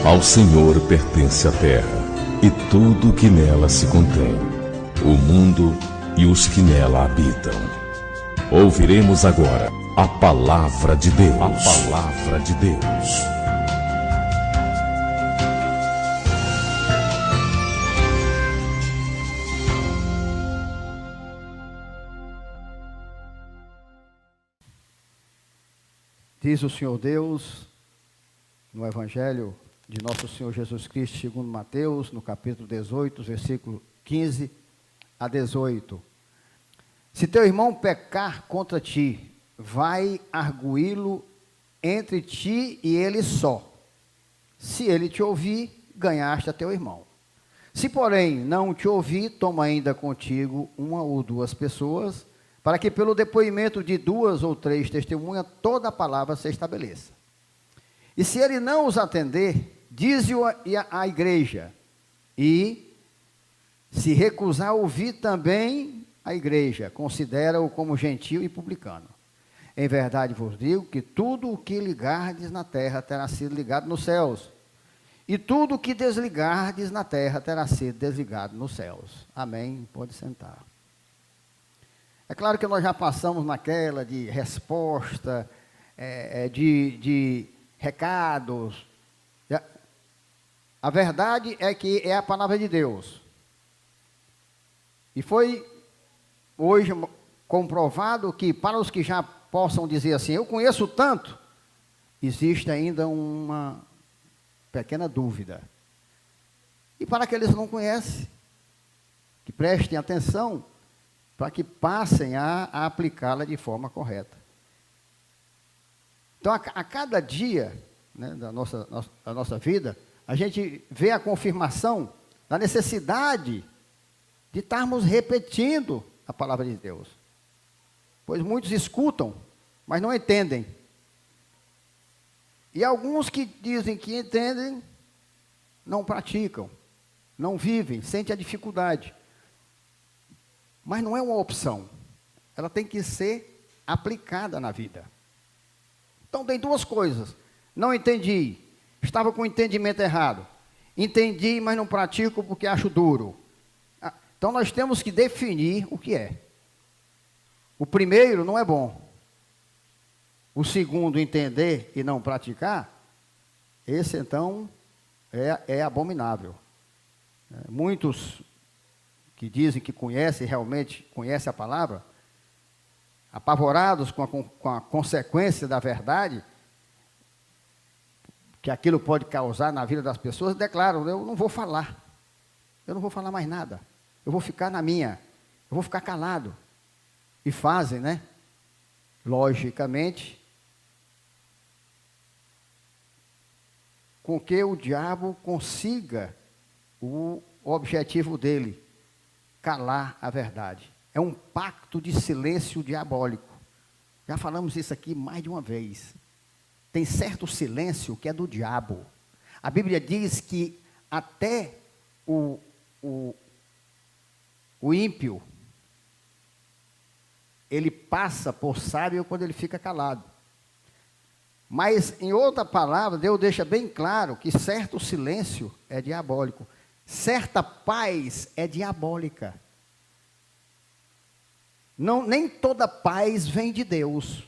Ao Senhor pertence a terra e tudo o que nela se contém, o mundo e os que nela habitam. Ouviremos agora a palavra de Deus. A palavra de Deus. Diz o Senhor Deus no Evangelho de nosso Senhor Jesus Cristo, segundo Mateus, no capítulo 18, versículo 15 a 18. Se teu irmão pecar contra ti, vai arguí-lo entre ti e ele só. Se ele te ouvir, ganhaste a teu irmão. Se, porém, não te ouvir, toma ainda contigo uma ou duas pessoas, para que pelo depoimento de duas ou três testemunhas, toda a palavra se estabeleça. E se ele não os atender, dize-o à igreja, e se recusar a ouvir também a igreja, considera-o como gentio e publicano. Em verdade vos digo que tudo o que ligardes na terra terá sido ligado nos céus, e tudo o que desligardes na terra terá sido desligado nos céus. Amém? Pode sentar. É claro que nós já passamos naquela de resposta, de recados. A verdade é que é a palavra de Deus. E foi hoje comprovado que para os que já possam dizer assim, eu conheço tanto, existe ainda uma pequena dúvida. E para aqueles que não conhecem, que prestem atenção, para que passem a aplicá-la de forma correta. Então, a cada dia, né, da nossa vida, a gente vê a confirmação da necessidade de estarmos repetindo a palavra de Deus. Pois muitos escutam, mas não entendem. E alguns que dizem que entendem, não praticam, não vivem, sentem a dificuldade. Mas não é uma opção, ela tem que ser aplicada na vida. Então tem duas coisas, não entendi, estava com o entendimento errado, entendi, mas não pratico porque acho duro. Então nós temos que definir o que é. O primeiro não é bom, o segundo entender e não praticar, esse então é abominável. Muitos que dizem que conhecem, realmente conhecem a palavra, apavorados com a consequência da verdade, que aquilo pode causar na vida das pessoas, declaram, eu não vou falar mais nada, eu vou ficar na minha, eu vou ficar calado. E fazem, né? Logicamente, com que o diabo consiga o objetivo dele, calar a verdade. É um pacto de silêncio diabólico. Já falamos isso aqui mais de uma vez. Tem certo silêncio que é do diabo. A Bíblia diz que até o ímpio, ele passa por sábio quando ele fica calado. Mas, em outra palavra, Deus deixa bem claro que certo silêncio é diabólico. Certa paz é diabólica. Não, nem toda paz vem de Deus.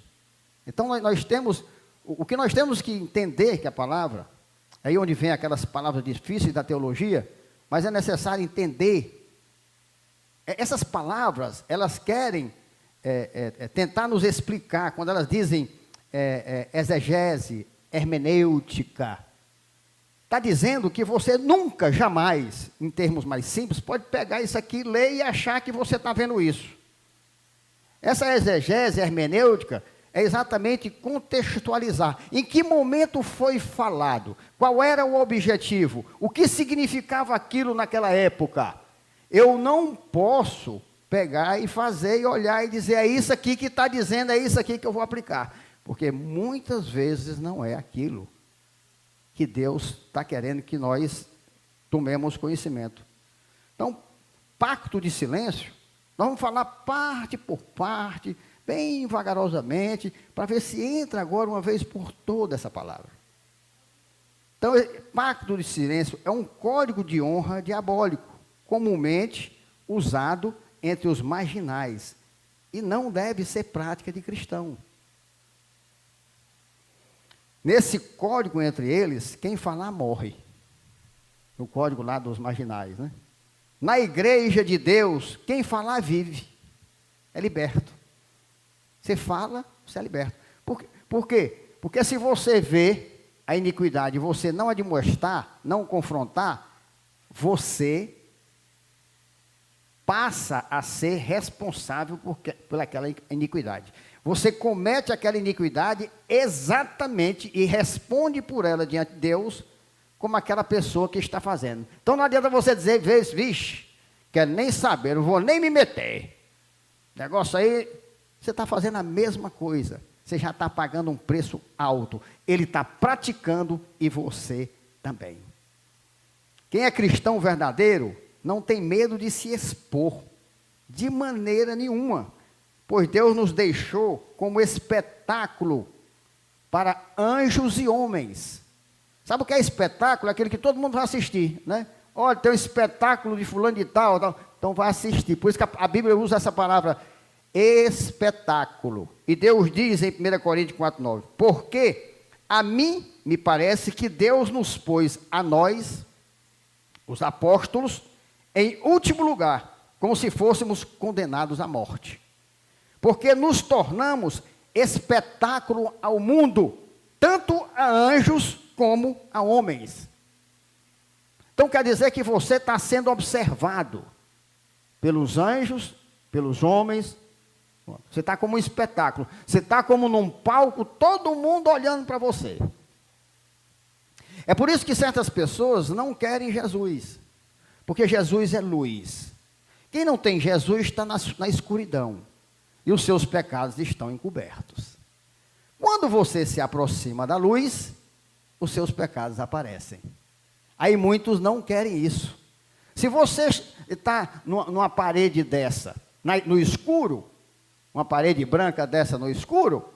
Então nós temos, o que nós temos que entender que a palavra, aí onde vem aquelas palavras difíceis da teologia, mas é necessário entender. Essas palavras, elas querem tentar nos explicar, quando elas dizem exegese, hermenêutica, está dizendo que você nunca, jamais, em termos mais simples, pode pegar isso aqui, ler e achar que você está vendo isso. Essa exegese, hermenêutica, é exatamente contextualizar. Em que momento foi falado? Qual era o objetivo? O que significava aquilo naquela época? Eu não posso pegar e fazer e olhar e dizer, é isso aqui que está dizendo, é isso aqui que eu vou aplicar. Porque muitas vezes não é aquilo que Deus está querendo que nós tomemos conhecimento. Então, pacto de silêncio, nós vamos falar parte por parte, bem vagarosamente, para ver se entra agora uma vez por toda essa palavra. Então, pacto de silêncio é um código de honra diabólico, comumente usado entre os marginais, e não deve ser prática de cristão. Nesse código entre eles, quem falar morre. No código lá dos marginais, né? Na igreja de Deus, quem falar vive, é liberto. Você fala, você é liberto. Por quê? Porque se você vê a iniquidade, você não admoestar, não confrontar, você passa a ser responsável por aquela iniquidade. Você comete aquela iniquidade exatamente e responde por ela diante de Deus, como aquela pessoa que está fazendo. Então não adianta você dizer, vixe, quer nem saber, não vou nem me meter. Negócio aí, você está fazendo a mesma coisa. Você já está pagando um preço alto. Ele está praticando e você também. Quem é cristão verdadeiro não tem medo de se expor, de maneira nenhuma, pois Deus nos deixou como espetáculo para anjos e homens. Sabe o que é espetáculo? É aquele que todo mundo vai assistir, né? Olha, tem um espetáculo de fulano de tal, então vai assistir. Por isso que a Bíblia usa essa palavra espetáculo. E Deus diz em 1 Coríntios 4,9, porque a mim me parece que Deus nos pôs a nós, os apóstolos, em último lugar, como se fôssemos condenados à morte. Porque nos tornamos espetáculo ao mundo, tanto a anjos como a homens. Então quer dizer que você está sendo observado pelos anjos, pelos homens. Você está como um espetáculo. Você está como num palco, todo mundo olhando para você. É por isso que certas pessoas não querem Jesus. Porque Jesus é luz. Quem não tem Jesus está na escuridão. E os seus pecados estão encobertos. Quando você se aproxima da luz, os seus pecados aparecem. Aí muitos não querem isso. Se você está numa parede dessa, no escuro, uma parede branca dessa no escuro,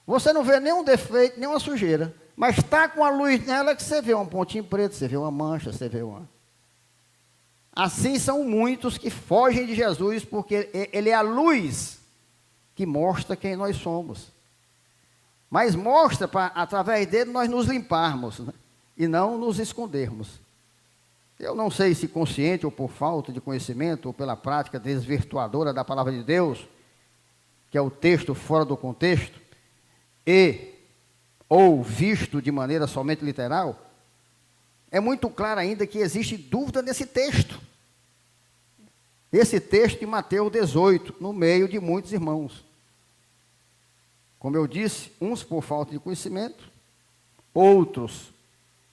você não vê nenhum defeito, nenhuma sujeira. Mas está com a luz nela que você vê um pontinho preto, você vê uma mancha, você vê uma... Assim são muitos que fogem de Jesus, porque Ele é a luz que mostra quem nós somos. Mas mostra para, através dele, nós nos limparmos, né? E não nos escondermos. Eu não sei se consciente ou por falta de conhecimento, ou pela prática desvirtuadora da palavra de Deus, que é o texto fora do contexto, ou visto de maneira somente literal, é muito claro ainda que existe dúvida nesse texto. Esse texto de Mateus 18, no meio de muitos irmãos. Como eu disse, uns por falta de conhecimento, outros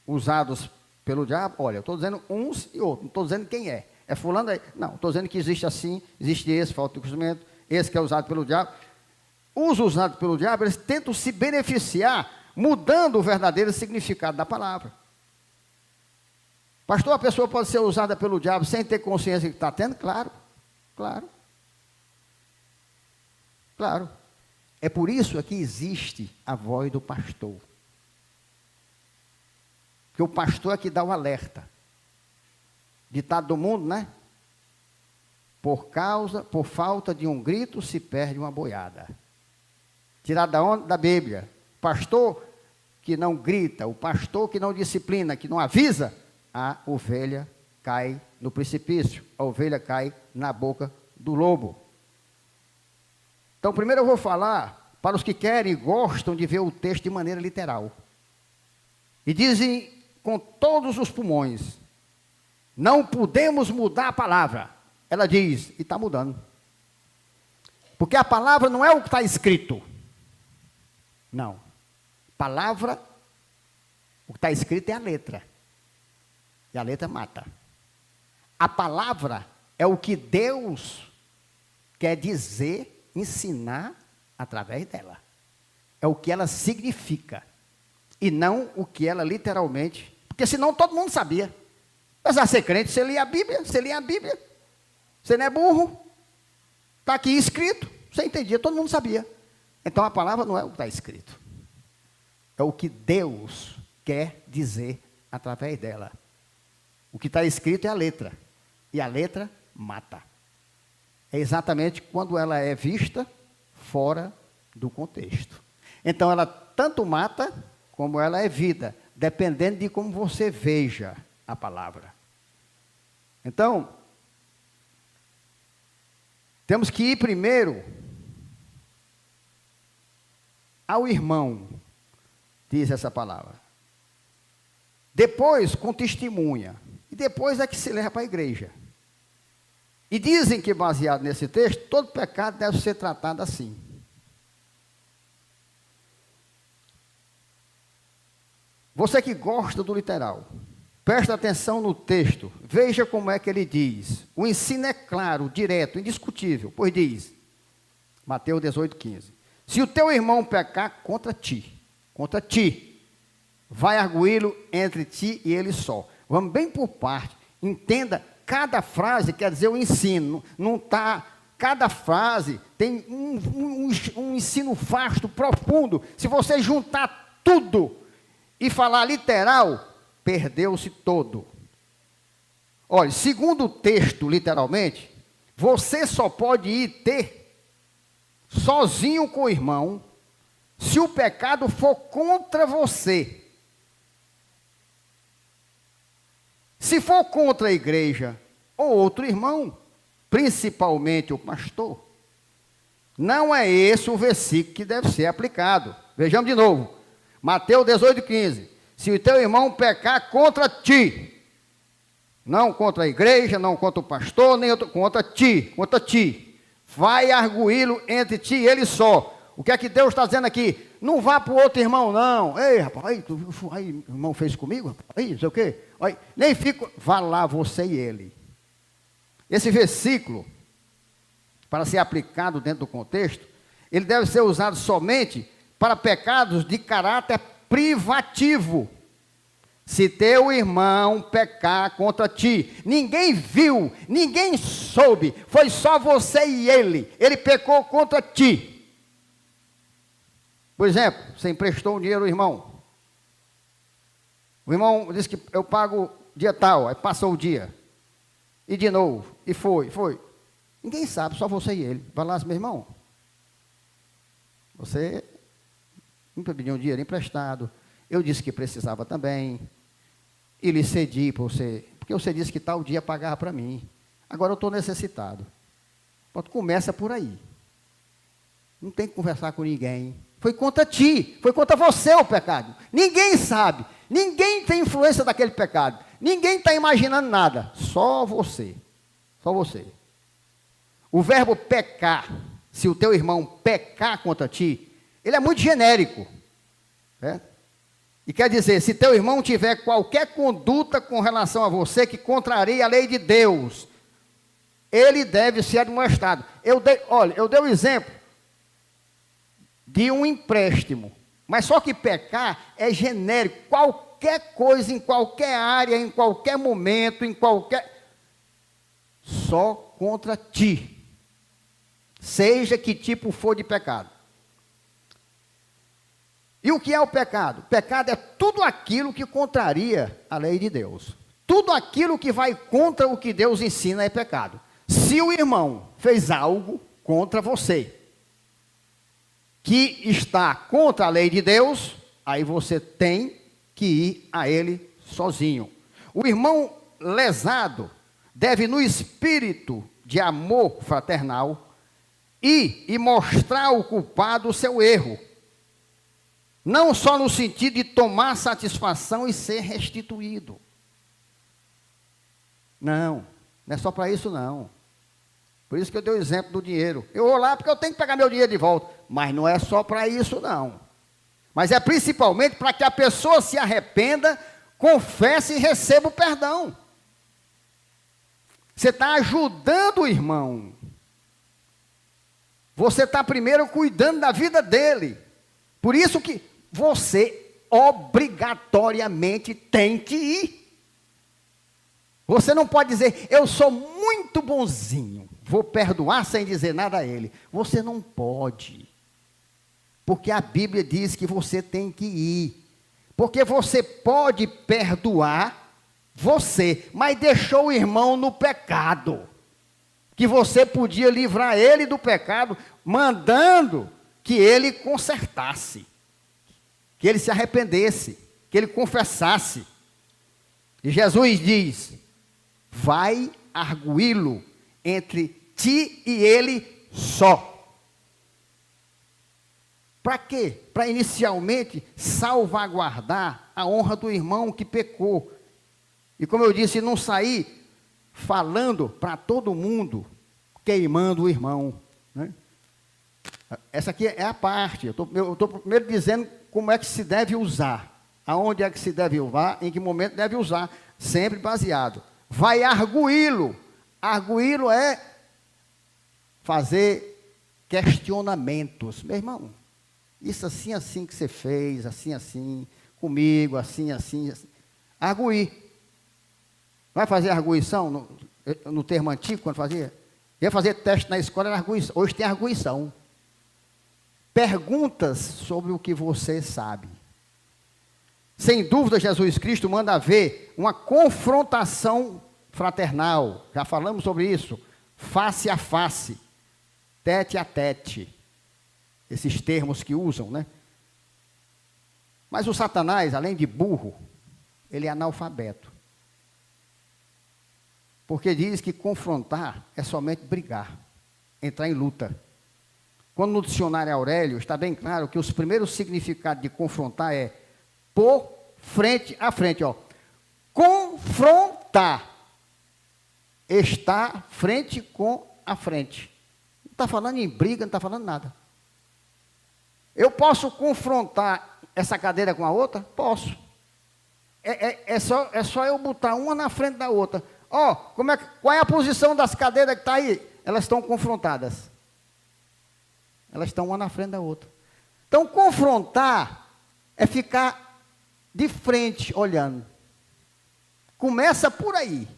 usados pelo diabo. Olha, eu estou dizendo uns e outros, não estou dizendo quem é. É fulano aí. Não, estou dizendo que existe assim, existe esse, falta de conhecimento, esse que é usado pelo diabo. Os usados pelo diabo, eles tentam se beneficiar, mudando o verdadeiro significado da palavra. Pastor, a pessoa pode ser usada pelo diabo sem ter consciência que está tendo? Claro, claro. Claro. É por isso que existe a voz do pastor. Porque o pastor é que dá o alerta. Ditado do mundo, né? Por falta de um grito se perde uma boiada. Tirado da onde? Da Bíblia. Pastor que não grita, o pastor que não disciplina, que não avisa, a ovelha cai no precipício. A ovelha cai na boca do lobo. Então, primeiro eu vou falar para os que querem e gostam de ver o texto de maneira literal. E dizem com todos os pulmões, não podemos mudar a palavra. Ela diz, e está mudando. Porque a palavra não é o que está escrito. Não. Palavra, o que está escrito é a letra. E a letra mata. A palavra é o que Deus quer dizer, ensinar através dela. É o que ela significa. E não o que ela literalmente... Porque senão todo mundo sabia. Apesar de ser crente, você lia a Bíblia, você não é burro. Está aqui escrito, você entendia, todo mundo sabia. Então a palavra não é o que está escrito. É o que Deus quer dizer através dela. O que está escrito é a letra, e a letra mata. É exatamente quando ela é vista fora do contexto. Então, ela tanto mata, como ela é vida, dependendo de como você veja a palavra. Então, temos que ir primeiro ao irmão, diz essa palavra. Depois, com testemunha. E depois é que se leva para a igreja. E dizem que, baseado nesse texto, todo pecado deve ser tratado assim. Você que gosta do literal, presta atenção no texto, veja como é que ele diz. O ensino é claro, direto, indiscutível, pois diz, Mateus 18:15, se o teu irmão pecar contra ti, vai arguí-lo entre ti e ele só. Vamos bem por parte, entenda, cada frase quer dizer o ensino, não está, cada frase tem um ensino vasto, profundo. Se você juntar tudo e falar literal, perdeu-se todo. Olha, segundo o texto, literalmente, você só pode ir ter sozinho com o irmão, se o pecado for contra você. Se for contra a igreja ou outro irmão, principalmente o pastor, não é esse o versículo que deve ser aplicado. Vejamos de novo. Mateus 18:15. Se o teu irmão pecar contra ti, não contra a igreja, não contra o pastor, nem outro, contra ti, vai arguí-lo entre ti e ele só. O que é que Deus está dizendo aqui? Não vá para o outro irmão, não. Ei, rapaz, aí, o irmão fez comigo, rapaz, aí, não sei o quê. Aí, nem fico, vá lá você e ele. Esse versículo, para ser aplicado dentro do contexto, ele deve ser usado somente para pecados de caráter privativo. Se teu irmão pecar contra ti, ninguém viu, ninguém soube, foi só você e ele pecou contra ti. Por exemplo, você emprestou um dinheiro ao irmão. O irmão disse que eu pago dia tal, aí passou o dia. E de novo, e foi. Ninguém sabe, só você e ele. Vai lá, meu irmão. Você me pediu um dinheiro emprestado. Eu disse que precisava também. E lhe cedi para você, porque você disse que tal dia pagava para mim. Agora eu estou necessitado. Começa por aí. Não tem que conversar com ninguém. Foi contra ti, foi contra você o pecado. Ninguém sabe, ninguém tem influência daquele pecado. Ninguém está imaginando nada, só você. Só você. O verbo pecar, se o teu irmão pecar contra ti, ele é muito genérico. Certo? E quer dizer, se teu irmão tiver qualquer conduta com relação a você que contraria a lei de Deus, ele deve ser admoestado. Eu dei o exemplo de um empréstimo, mas só que pecar é genérico, qualquer coisa, em qualquer área, em qualquer momento, só contra ti, seja que tipo for de pecado. E o que é o pecado? O pecado é tudo aquilo que contraria a lei de Deus, tudo aquilo que vai contra o que Deus ensina é pecado. Se o irmão fez algo contra você, que está contra a lei de Deus, aí você tem que ir a ele sozinho. O irmão lesado deve, no espírito de amor fraternal, ir e mostrar ao culpado o seu erro. Não só no sentido de tomar satisfação e ser restituído. Não é só para isso não. Por isso que eu dei o exemplo do dinheiro. Eu vou lá porque eu tenho que pegar meu dinheiro de volta. Mas não é só para isso não. Mas é principalmente para que a pessoa se arrependa, confesse e receba o perdão. Você está ajudando o irmão. Você está primeiro cuidando da vida dele. Por isso que você obrigatoriamente tem que ir. Você não pode dizer, eu sou muito bonzinho, vou perdoar sem dizer nada a ele. Você não pode. Porque a Bíblia diz que você tem que ir. Porque você pode perdoar você, mas deixou o irmão no pecado. Que você podia livrar ele do pecado, mandando que ele consertasse, que ele se arrependesse, que ele confessasse. E Jesus diz: vai arguí-lo entre ti e ele só. Para quê? Para inicialmente salvaguardar a honra do irmão que pecou. E como eu disse, não sair falando para todo mundo, queimando o irmão, né? Essa aqui é a parte. Eu estou primeiro dizendo como é que se deve usar, aonde é que se deve usar, em que momento deve usar, sempre baseado. Vai arguí-lo. Arguí-lo é fazer questionamentos. Meu irmão, isso assim, assim que você fez, assim, assim, comigo, assim, assim, assim. Arguir. Vai fazer arguição no termo antigo, quando fazia? Ia fazer teste na escola, era arguição. Hoje tem arguição. Perguntas sobre o que você sabe. Sem dúvida, Jesus Cristo manda haver uma confrontação fraternal. Já falamos sobre isso. Face a face. Tete a tete. Esses termos que usam, né? Mas o Satanás, além de burro, ele é analfabeto. Porque diz que confrontar é somente brigar, entrar em luta. Quando no dicionário Aurélio está bem claro que os primeiros significados de confrontar é pôr frente a frente, ó. Confrontar. Estar frente com a frente. Não está falando em briga, não está falando nada. Eu posso confrontar essa cadeira com a outra? Posso. É só eu botar uma na frente da outra. Ó, qual é a posição das cadeiras que está aí? Elas estão confrontadas. Elas estão uma na frente da outra. Então, confrontar é ficar de frente, olhando. Começa por aí.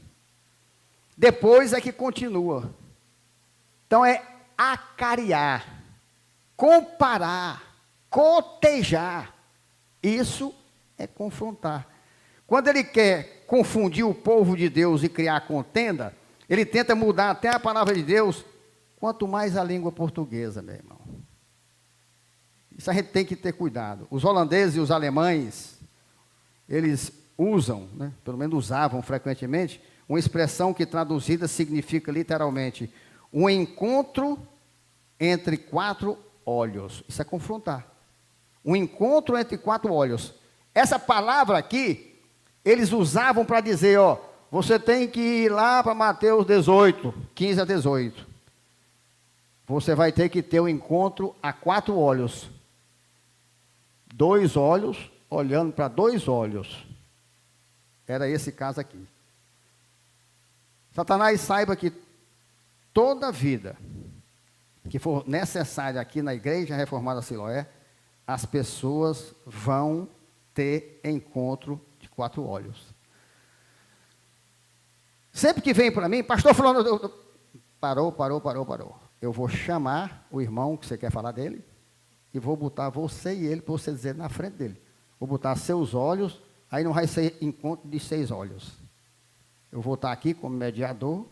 Depois é que continua. Então, é acarear, comparar, cotejar. Isso é confrontar. Quando ele quer confundir o povo de Deus e criar contenda, ele tenta mudar até a palavra de Deus, quanto mais a língua portuguesa, meu irmão. Isso a gente tem que ter cuidado. Os holandeses e os alemães, eles usam, né, pelo menos usavam frequentemente, uma expressão que traduzida significa literalmente um encontro entre quatro olhos. Isso é confrontar. Um encontro entre quatro olhos. Essa palavra aqui, eles usavam para dizer, ó, você tem que ir lá para Mateus 18, 15 a 18. Você vai ter que ter um encontro a quatro olhos. Dois olhos olhando para dois olhos. Era esse caso aqui. Satanás saiba que toda vida que for necessária aqui na Igreja Reformada Siloé, as pessoas vão ter encontro de quatro olhos. Sempre que vem para mim, pastor falando, parou. Eu vou chamar o irmão que você quer falar dele e vou botar você e ele para você dizer na frente dele. Vou botar seus olhos, aí não vai ser encontro de 6 olhos. Eu vou estar aqui como mediador,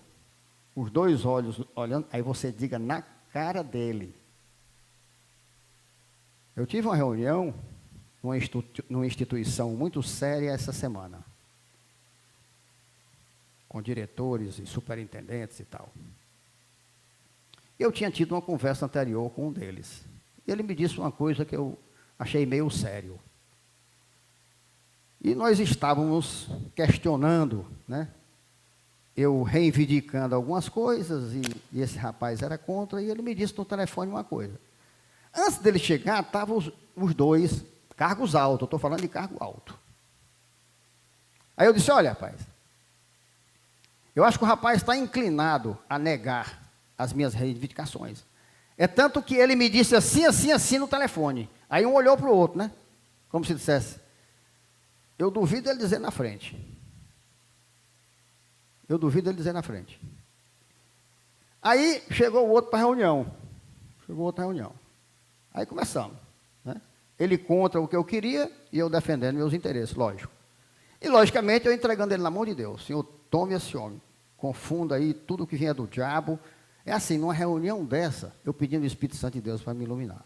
os dois olhos olhando, aí você diga na cara dele. Eu tive uma reunião numa instituição muito séria essa semana, com diretores e superintendentes e tal. Eu tinha tido uma conversa anterior com um deles. E ele me disse uma coisa que eu achei meio sério. E nós estávamos questionando, né? Eu reivindicando algumas coisas, e esse rapaz era contra, e ele me disse no telefone uma coisa. Antes dele chegar, estavam os dois, cargos altos, eu estou falando de cargo alto. Aí eu disse, olha, rapaz, eu acho que o rapaz está inclinado a negar as minhas reivindicações. É tanto que ele me disse assim no telefone. Aí um olhou para o outro, né? Como se dissesse, eu duvido ele dizer na frente. Eu duvido ele dizer na frente. Aí chegou o outro para a reunião. Aí começamos, né? ele contra o que eu queria e eu defendendo meus interesses, lógico. E, logicamente, eu entregando ele na mão de Deus. Senhor, tome esse homem, confunda aí tudo que vinha do diabo. É assim, numa reunião dessa, eu pedindo o Espírito Santo de Deus para me iluminar.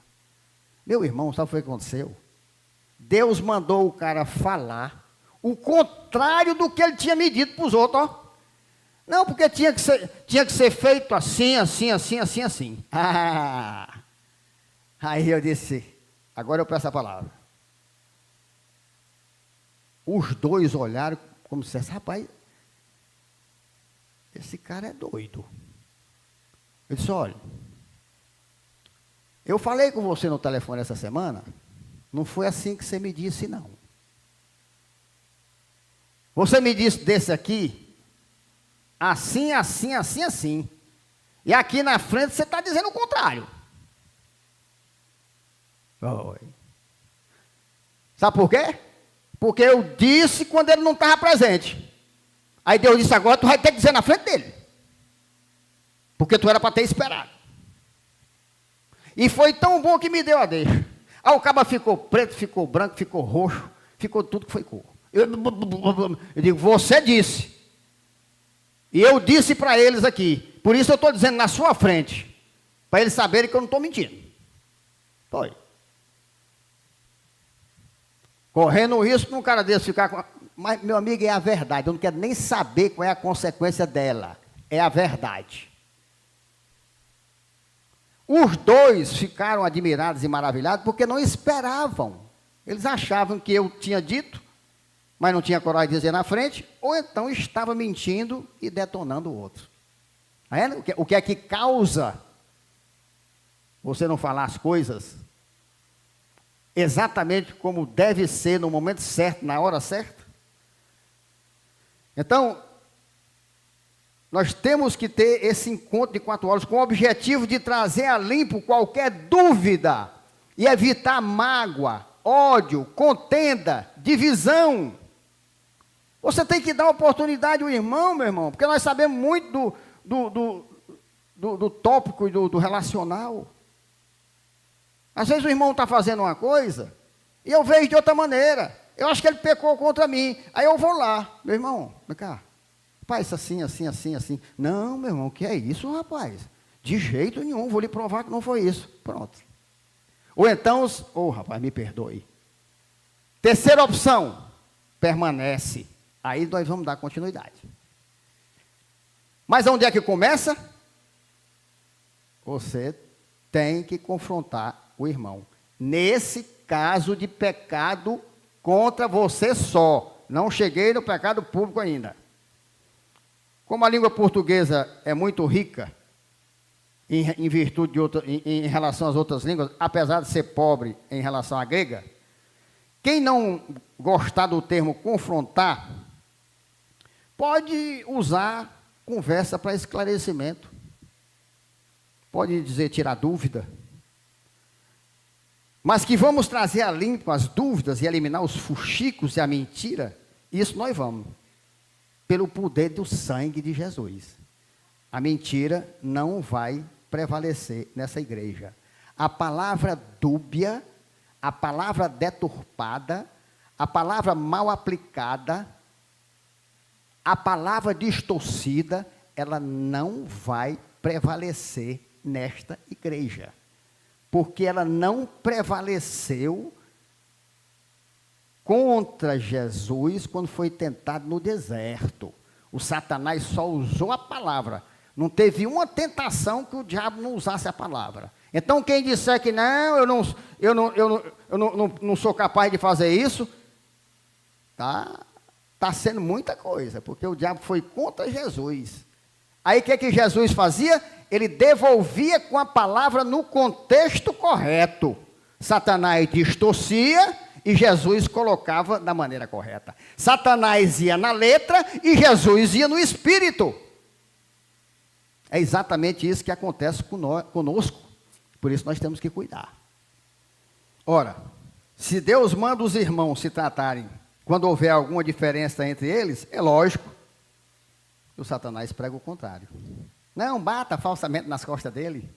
Meu irmão, sabe o que aconteceu? Deus mandou o cara falar o contrário do que ele tinha me dito para os outros, ó. Não, porque tinha que ser feito assim, assim, assim, assim, assim. Ah, aí eu disse, agora eu peço a palavra. Os dois olharam como se dissesse, rapaz, esse cara é doido. Eu disse, olha, eu falei com você no telefone essa semana, não foi assim que você me disse, não. Você me disse desse aqui, assim, assim, assim, assim. E aqui na frente você está dizendo o contrário. Oi. Sabe por quê? Porque eu disse quando ele não estava presente. Aí Deus disse, agora tu vai ter que dizer na frente dele. Porque tu era para ter esperado. E foi tão bom que me deu a deixa. Aí o cabo ficou preto, ficou branco, ficou roxo, ficou tudo que foi cor. Eu digo, você disse. E eu disse para eles aqui. Por isso eu estou dizendo na sua frente. Para eles saberem que eu não estou mentindo. Foi. Correndo o risco de um cara desse ficar com... Mas, meu amigo, é a verdade. Eu não quero nem saber qual é a consequência dela. É a verdade. Os dois ficaram admirados e maravilhados porque não esperavam. Eles achavam que eu tinha dito, mas não tinha coragem de dizer na frente, ou então estava mentindo e detonando o outro. O que é que causa você não falar as coisas exatamente como deve ser, no momento certo, na hora certa? Então, nós temos que ter esse encontro de 4 horas com o objetivo de trazer a limpo qualquer dúvida e evitar mágoa, ódio, contenda, divisão. Você tem que dar oportunidade ao irmão, meu irmão, porque nós sabemos muito do tópico e do relacional. Às vezes o irmão está fazendo uma coisa e eu vejo de outra maneira. Eu acho que ele pecou contra mim. Aí eu vou lá, meu irmão, vem cá. Rapaz, assim, assim, assim, assim. Não, meu irmão, o que é isso, rapaz? De jeito nenhum, vou lhe provar que não foi isso. Pronto. Ou então, rapaz, me perdoe. Terceira opção, permanece. Aí nós vamos dar continuidade. Mas onde é que começa? Você tem que confrontar o irmão. Nesse caso de pecado contra você só. Não cheguei no pecado público ainda. Como a língua portuguesa é muito rica, em virtude de em relação às outras línguas, apesar de ser pobre em relação à grega, quem não gostar do termo confrontar, pode usar conversa para esclarecimento. Pode dizer tirar dúvida. Mas que vamos trazer a limpo as dúvidas e eliminar os fuxicos e a mentira, isso nós vamos. Pelo poder do sangue de Jesus. A mentira não vai prevalecer nessa igreja. A palavra dúbia, a palavra deturpada, a palavra mal aplicada, a palavra distorcida, ela não vai prevalecer nesta igreja. Porque ela não prevaleceu contra Jesus quando foi tentado no deserto. O Satanás só usou a palavra. Não teve uma tentação que o diabo não usasse a palavra. Então quem disser que não, eu não sou capaz de fazer isso, tá sendo muita coisa, porque o diabo foi contra Jesus. Aí o que Jesus fazia? Ele devolvia com a palavra no contexto correto. Satanás distorcia e Jesus colocava da maneira correta. Satanás ia na letra e Jesus ia no espírito. É exatamente isso que acontece conosco. Por isso nós temos que cuidar. Ora, se Deus manda os irmãos se tratarem quando houver alguma diferença entre eles, é lógico que o Satanás prega o contrário. Não bata falsamente nas costas dele.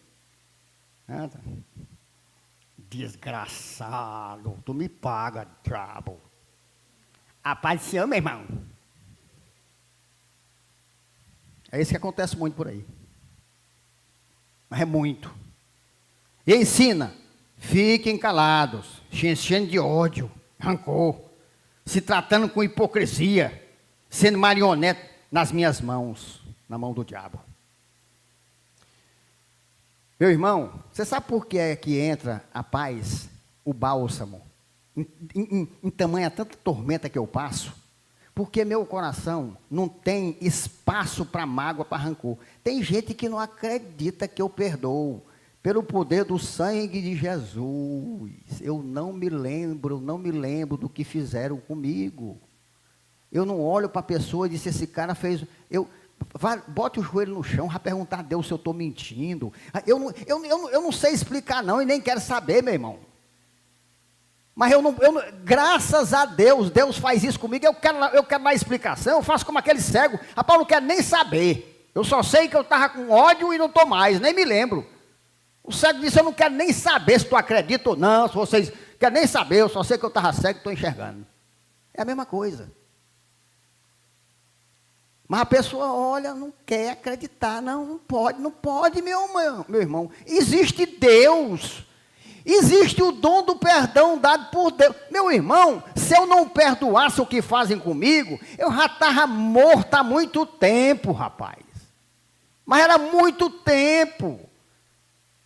Desgraçado, tu me paga, diabo. A paz do Senhor, meu irmão. É isso que acontece muito por aí. Mas é muito. E ensina, fiquem calados, se enchendo de ódio, rancor, se tratando com hipocrisia, sendo marionete nas minhas mãos, na mão do diabo. Meu irmão, você sabe por que é que entra a paz, o bálsamo, em tamanha tanta tormenta que eu passo? Porque meu coração não tem espaço para mágoa, para rancor. Tem gente que não acredita que eu perdoo. Pelo poder do sangue de Jesus, eu não me lembro do que fizeram comigo. Eu não olho para a pessoa e disse, esse cara fez... bote o joelho no chão, vai perguntar a Deus se eu estou mentindo. Eu não sei explicar não, e nem quero saber, meu irmão. Mas graças a Deus, Deus faz isso comigo, eu quero dar explicação, eu faço como aquele cego. Rapaz, eu não quero nem saber. Eu só sei que eu estava com ódio e não estou mais, nem me lembro. O cego disse, eu não quero nem saber se tu acredita ou não, se vocês querem nem saber, eu só sei que eu estava cego e estou enxergando. É a mesma coisa. Mas a pessoa olha, não quer acreditar, não pode, meu irmão. Existe Deus, existe o dom do perdão dado por Deus. Meu irmão, se eu não perdoasse o que fazem comigo, eu já estava morto há muito tempo, rapaz. Mas era muito tempo.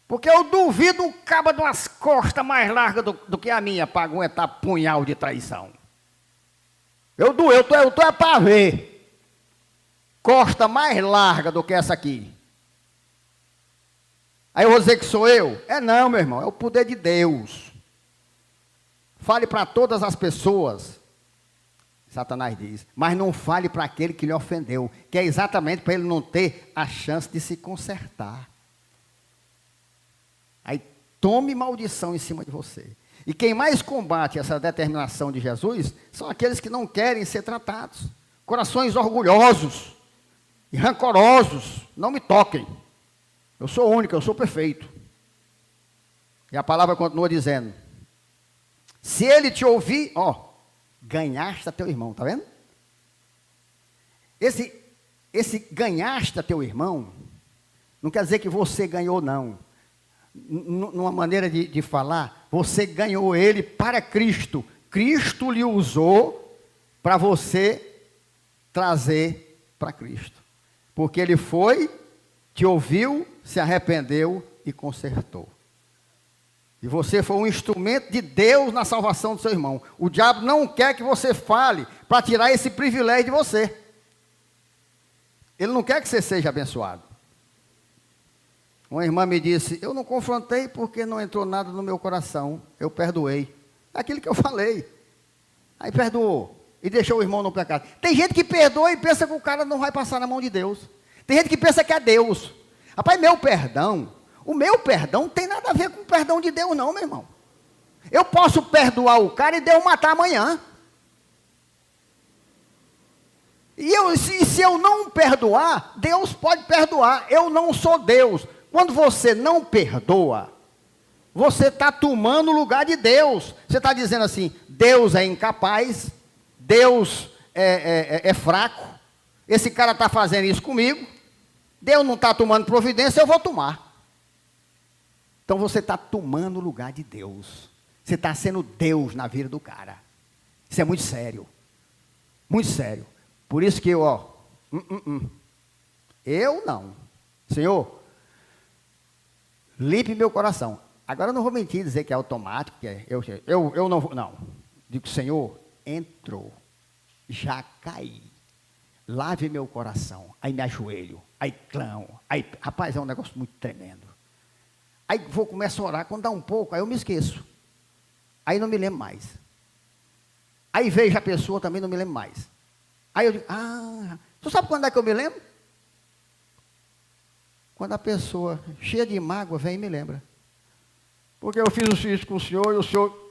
Porque eu duvido um cabo de umas costas mais largas do que a minha para aguentar punhal de traição. Eu tô para ver. Costa mais larga do que essa aqui. Aí eu vou dizer que sou eu? Não, meu irmão, é o poder de Deus. Fale para todas as pessoas, Satanás diz, mas não fale para aquele que lhe ofendeu, que é exatamente para ele não ter a chance de se consertar. Aí tome maldição em cima de você. E quem mais combate essa determinação de Jesus são aqueles que não querem ser tratados. Corações orgulhosos e rancorosos, não me toquem. Eu sou único, eu sou perfeito. E a palavra continua dizendo, se ele te ouvir, ganhaste a teu irmão, tá vendo? Esse ganhaste a teu irmão, não quer dizer que você ganhou, não. Numa maneira de falar, você ganhou ele para Cristo. Cristo lhe usou para você trazer para Cristo. Porque ele foi, te ouviu, se arrependeu e consertou. E você foi um instrumento de Deus na salvação do seu irmão. O diabo não quer que você fale para tirar esse privilégio de você. Ele não quer que você seja abençoado. Uma irmã me disse, eu não confrontei porque não entrou nada no meu coração. Eu perdoei. Aquilo que eu falei. Aí perdoou. E deixou o irmão no pecado. Tem gente que perdoa e pensa que o cara não vai passar na mão de Deus. Tem gente que pensa que é Deus. Rapaz, o meu perdão não tem nada a ver com o perdão de Deus não, meu irmão. Eu posso perdoar o cara e Deus matar amanhã. E se eu não perdoar, Deus pode perdoar. Eu não sou Deus. Quando você não perdoa, você está tomando o lugar de Deus. Você está dizendo assim, Deus é incapaz, Deus é fraco, esse cara está fazendo isso comigo, Deus não está tomando providência, eu vou tomar. Então você está tomando o lugar de Deus. Você está sendo Deus na vida do cara. Isso é muito sério. Muito sério. Por isso que eu não. Senhor, limpe meu coração. Agora eu não vou mentir e dizer que é automático, que eu não vou, não. Digo, Senhor, entrou, já caí, lave meu coração, aí me ajoelho, aí clamo, aí, rapaz, é um negócio muito tremendo. Aí vou começar a orar, quando dá um pouco, aí eu me esqueço, aí não me lembro mais. Aí vejo a pessoa, também não me lembro mais. Aí eu digo, tu sabe quando é que eu me lembro? Quando a pessoa, cheia de mágoa, vem e me lembra. Porque eu fiz isso com o senhor e o senhor...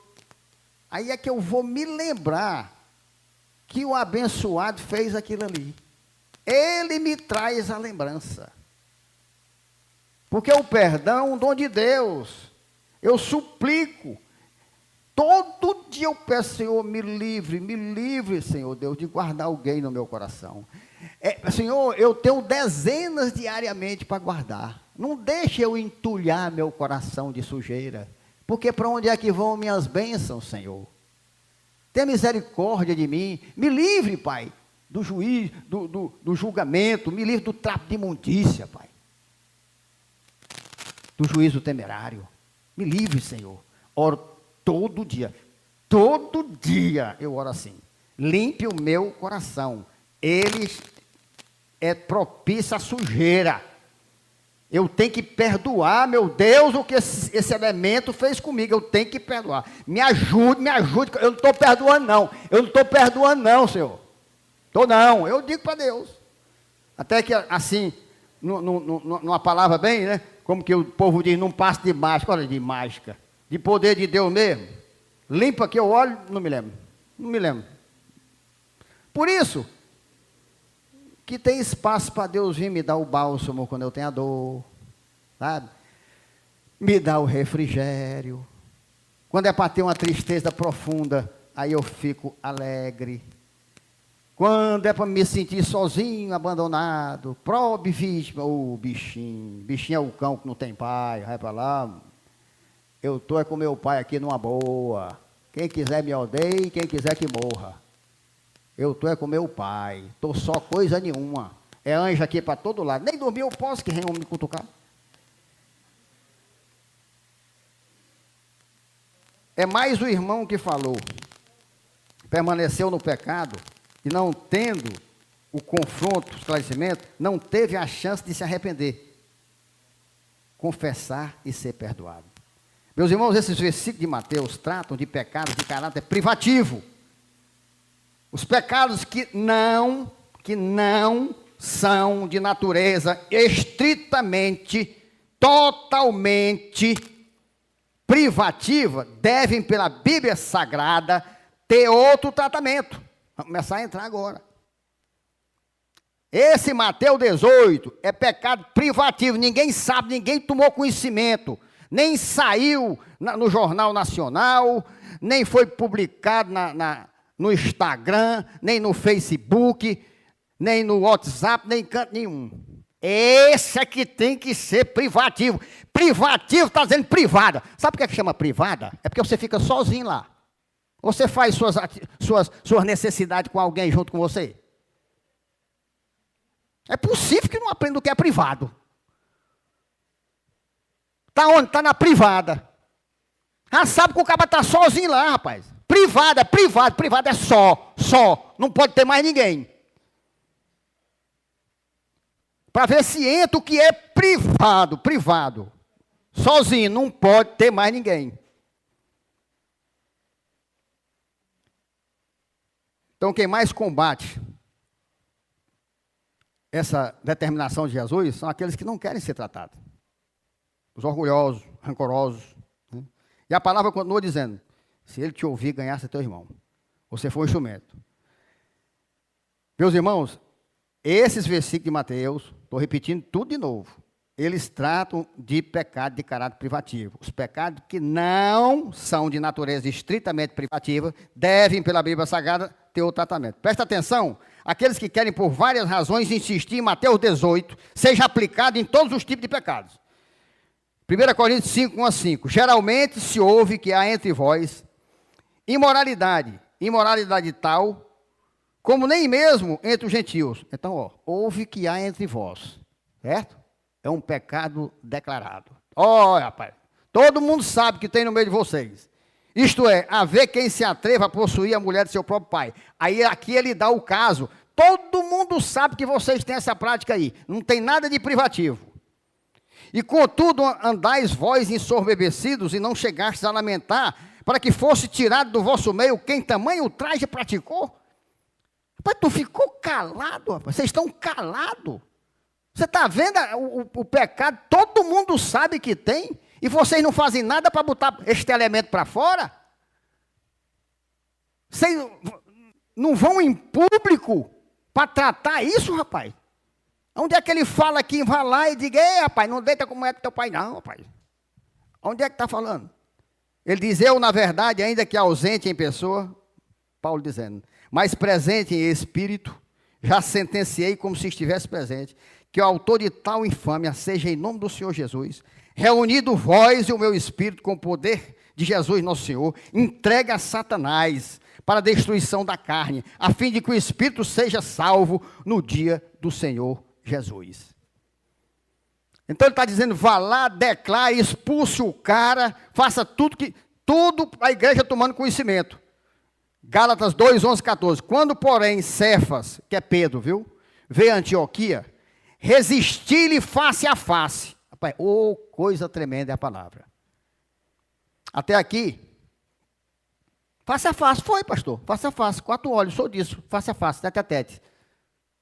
Aí é que eu vou me lembrar que o abençoado fez aquilo ali. Ele me traz a lembrança. Porque o perdão é um dom de Deus. Eu suplico. Todo dia eu peço, Senhor, me livre, Senhor Deus, de guardar alguém no meu coração. Senhor, eu tenho dezenas diariamente para guardar. Não deixe eu entulhar meu coração de sujeira. Porque para onde é que vão minhas bênçãos, Senhor? Tenha misericórdia de mim. Me livre, Pai, do juízo, do julgamento. Me livre do trapo de imundícia, Pai. Do juízo temerário. Me livre, Senhor. Oro todo dia eu oro assim. Limpe o meu coração. Ele é propício à sujeira. Eu tenho que perdoar, meu Deus, o que esse elemento fez comigo. Eu tenho que perdoar. Me ajude. Eu não estou perdoando, não. Senhor. Não. Eu digo para Deus. Até que assim, numa palavra bem, né? Como que o povo diz, num passo de mágica. Olha, de mágica. De poder de Deus mesmo. Limpa que eu olho, não me lembro. Por isso, que tem espaço para Deus vir me dar o bálsamo quando eu tenho a dor, sabe? Me dá o refrigério. Quando é para ter uma tristeza profunda, aí eu fico alegre. Quando é para me sentir sozinho, abandonado, pobre vítima, bichinho é o cão que não tem pai, vai para lá. Eu estou com meu pai aqui numa boa. Quem quiser me odeie, quem quiser que morra. Eu estou com meu pai. Estou só coisa nenhuma. É anjo aqui para todo lado. Nem dormir eu posso, que venham me cutucar. É mais o irmão que falou. Permaneceu no pecado e não tendo o confronto, o esclarecimento, não teve a chance de se arrepender. Confessar e ser perdoado. Meus irmãos, esses versículos de Mateus tratam de pecados de caráter privativo. Os pecados que não são de natureza estritamente, totalmente privativa, devem, pela Bíblia Sagrada, ter outro tratamento. Vamos começar a entrar agora. Esse Mateus 18 é pecado privativo, ninguém sabe, ninguém tomou conhecimento. Nem saiu no Jornal Nacional, nem foi publicado no Instagram, nem no Facebook, nem no WhatsApp, nem em canto nenhum. Esse é que tem que ser privativo. Privativo está dizendo privada. Sabe por que chama privada? É porque você fica sozinho lá. Você faz suas necessidades com alguém junto com você. É possível que não aprenda o que é privado. Está onde? Está na privada. Ah, sabe que o cara está sozinho lá, rapaz. Privada é só. Não pode ter mais ninguém. Para ver se entra o que é privado. Sozinho, não pode ter mais ninguém. Então, quem mais combate essa determinação de Jesus são aqueles que não querem ser tratados. Os orgulhosos, rancorosos. Né? E a palavra continua dizendo, se ele te ouvir, ganhasse teu irmão. Você foi um instrumento. Meus irmãos, esses versículos de Mateus, estou repetindo tudo de novo, eles tratam de pecado de caráter privativo. Os pecados que não são de natureza estritamente privativa, devem, pela Bíblia Sagrada, ter o tratamento. Presta atenção, aqueles que querem, por várias razões, insistir em Mateus 18, seja aplicado em todos os tipos de pecados. 1 Coríntios 5, 1 a 5. Geralmente se ouve que há entre vós imoralidade tal, como nem mesmo entre os gentios. Então, ouve que há entre vós, certo? É um pecado declarado. Rapaz, todo mundo sabe que tem no meio de vocês. Isto é, haver quem se atreva a possuir a mulher de seu próprio pai. Aí aqui ele dá o caso. Todo mundo sabe que vocês têm essa prática aí. Não tem nada de privativo. E contudo andais vós ensoberbecidos e não chegastes a lamentar, para que fosse tirado do vosso meio quem tamanho ultraje praticou. Rapaz, tu ficou calado, rapaz. Vocês estão calados. Você está vendo o pecado, todo mundo sabe que tem, e vocês não fazem nada para botar este elemento para fora? Vocês não vão em público para tratar isso, rapaz? Onde é que ele fala que vai lá e diga, ei, rapaz, não deita com mulher do teu pai, não, rapaz. Onde é que está falando? Ele diz, eu, na verdade, ainda que ausente em pessoa, Paulo dizendo, mas presente em espírito, já sentenciei como se estivesse presente, que o autor de tal infâmia seja em nome do Senhor Jesus, reunido vós e o meu espírito com o poder de Jesus nosso Senhor, entregue a Satanás para a destruição da carne, a fim de que o espírito seja salvo no dia do Senhor Jesus. Então ele está dizendo, vá lá, declare, expulse o cara, faça tudo a igreja tomando conhecimento. Gálatas 2, 11, 14. Quando, porém, Cefas, que é Pedro, viu? Veio a Antioquia, resisti-lhe face a face. Rapaz, coisa tremenda é a palavra. Até aqui, face a face, foi, pastor, face a face, 4 olhos, sou disso, face a face, tete a tete.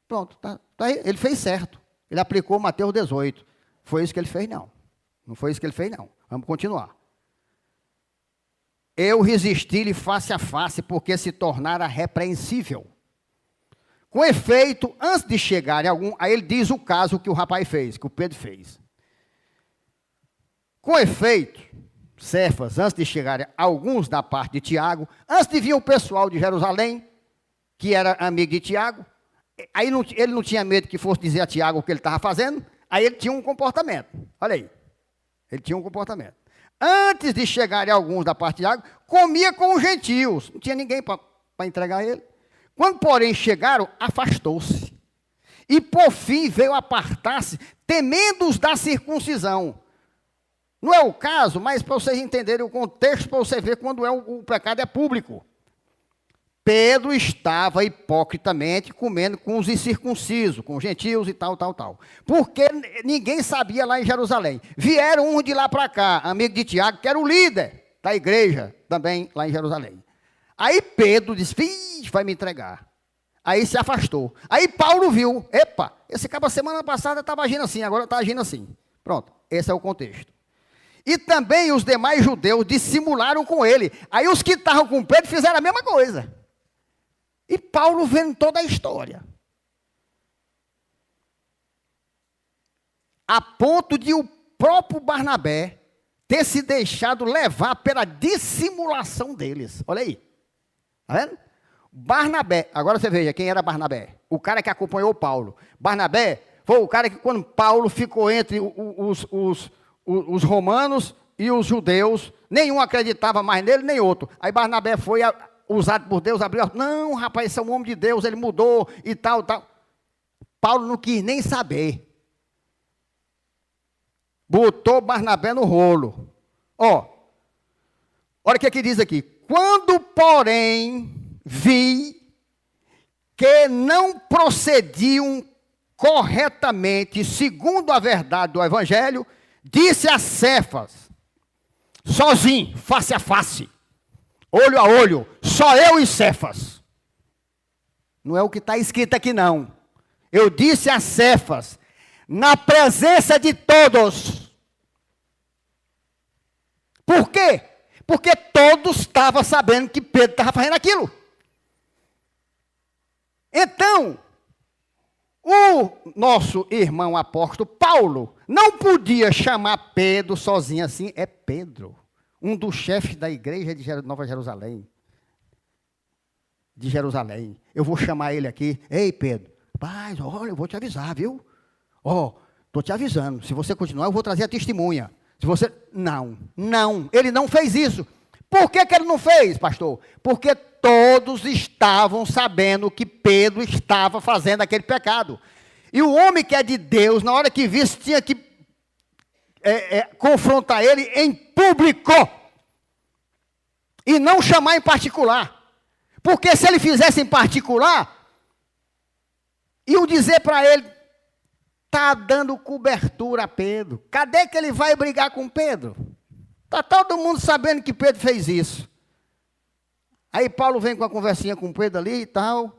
Pronto, tá aí, ele fez certo. Ele aplicou Mateus 18. Foi isso que ele fez, não. Não foi isso que ele fez, não. Vamos continuar. Eu resisti-lhe face a face, porque se tornara repreensível. Com efeito, antes de chegar em algum... Aí ele diz o caso que o rapaz fez, que o Pedro fez. Com efeito, Cefas, antes de chegar alguns da parte de Tiago, antes de vir o pessoal de Jerusalém, que era amigo de Tiago, aí ele não tinha medo que fosse dizer a Tiago o que ele estava fazendo, aí ele tinha um comportamento. Olha aí. Ele tinha um comportamento. Antes de chegarem alguns da parte de Tiago, comia com os gentios. Não tinha ninguém para entregar ele. Quando, porém, chegaram, afastou-se. E, por fim, veio apartar-se, temendo os da circuncisão. Não é o caso, mas para vocês entenderem o contexto, para você ver quando o pecado é público. Pedro estava hipocritamente comendo com os incircuncisos, com os gentios e tal. Porque ninguém sabia lá em Jerusalém. Vieram um de lá para cá, amigo de Tiago, que era o líder da igreja, também lá em Jerusalém. Aí Pedro disse, vai me entregar. Aí se afastou. Aí Paulo viu, epa, esse cara semana passada estava agindo assim, agora está agindo assim. Pronto, esse é o contexto. E também os demais judeus dissimularam com ele. Aí os que estavam com Pedro fizeram a mesma coisa. E Paulo vendo toda a história. A ponto de o próprio Barnabé ter se deixado levar pela dissimulação deles. Olha aí. Está vendo? Barnabé, agora você veja quem era Barnabé. O cara que acompanhou Paulo. Barnabé foi o cara que quando Paulo ficou entre os romanos e os judeus, nenhum acreditava mais nele, nem outro. Aí Barnabé foi usado por Deus, abriu, não, rapaz, esse é um homem de Deus, ele mudou e tal. Paulo não quis nem saber. Botou Barnabé no rolo. Olha o que diz aqui. Quando, porém, vi que não procediam corretamente, segundo a verdade do Evangelho, disse a Cefas, sozinho, face a face, olho a olho, só eu e Cefas. Não é o que está escrito aqui, não. Eu disse a Cefas, na presença de todos. Por quê? Porque todos estavam sabendo que Pedro estava fazendo aquilo. Então, o nosso irmão apóstolo Paulo não podia chamar Pedro sozinho assim. É Pedro, um dos chefes da igreja de Nova Jerusalém. De Jerusalém. Eu vou chamar ele aqui. Ei, Pedro, paz, olha, eu vou te avisar, viu? Estou te avisando. Se você continuar, eu vou trazer a testemunha. Se você... Não, ele não fez isso. Por que ele não fez, pastor? Porque todos estavam sabendo que Pedro estava fazendo aquele pecado. E o homem que é de Deus, na hora que visse, tinha que confrontar ele em público. E não chamar em particular. Porque se ele fizesse em particular, iam dizer para ele, está dando cobertura a Pedro. Cadê que ele vai brigar com Pedro? Está todo mundo sabendo que Pedro fez isso. Aí Paulo vem com a conversinha com Pedro ali e tal.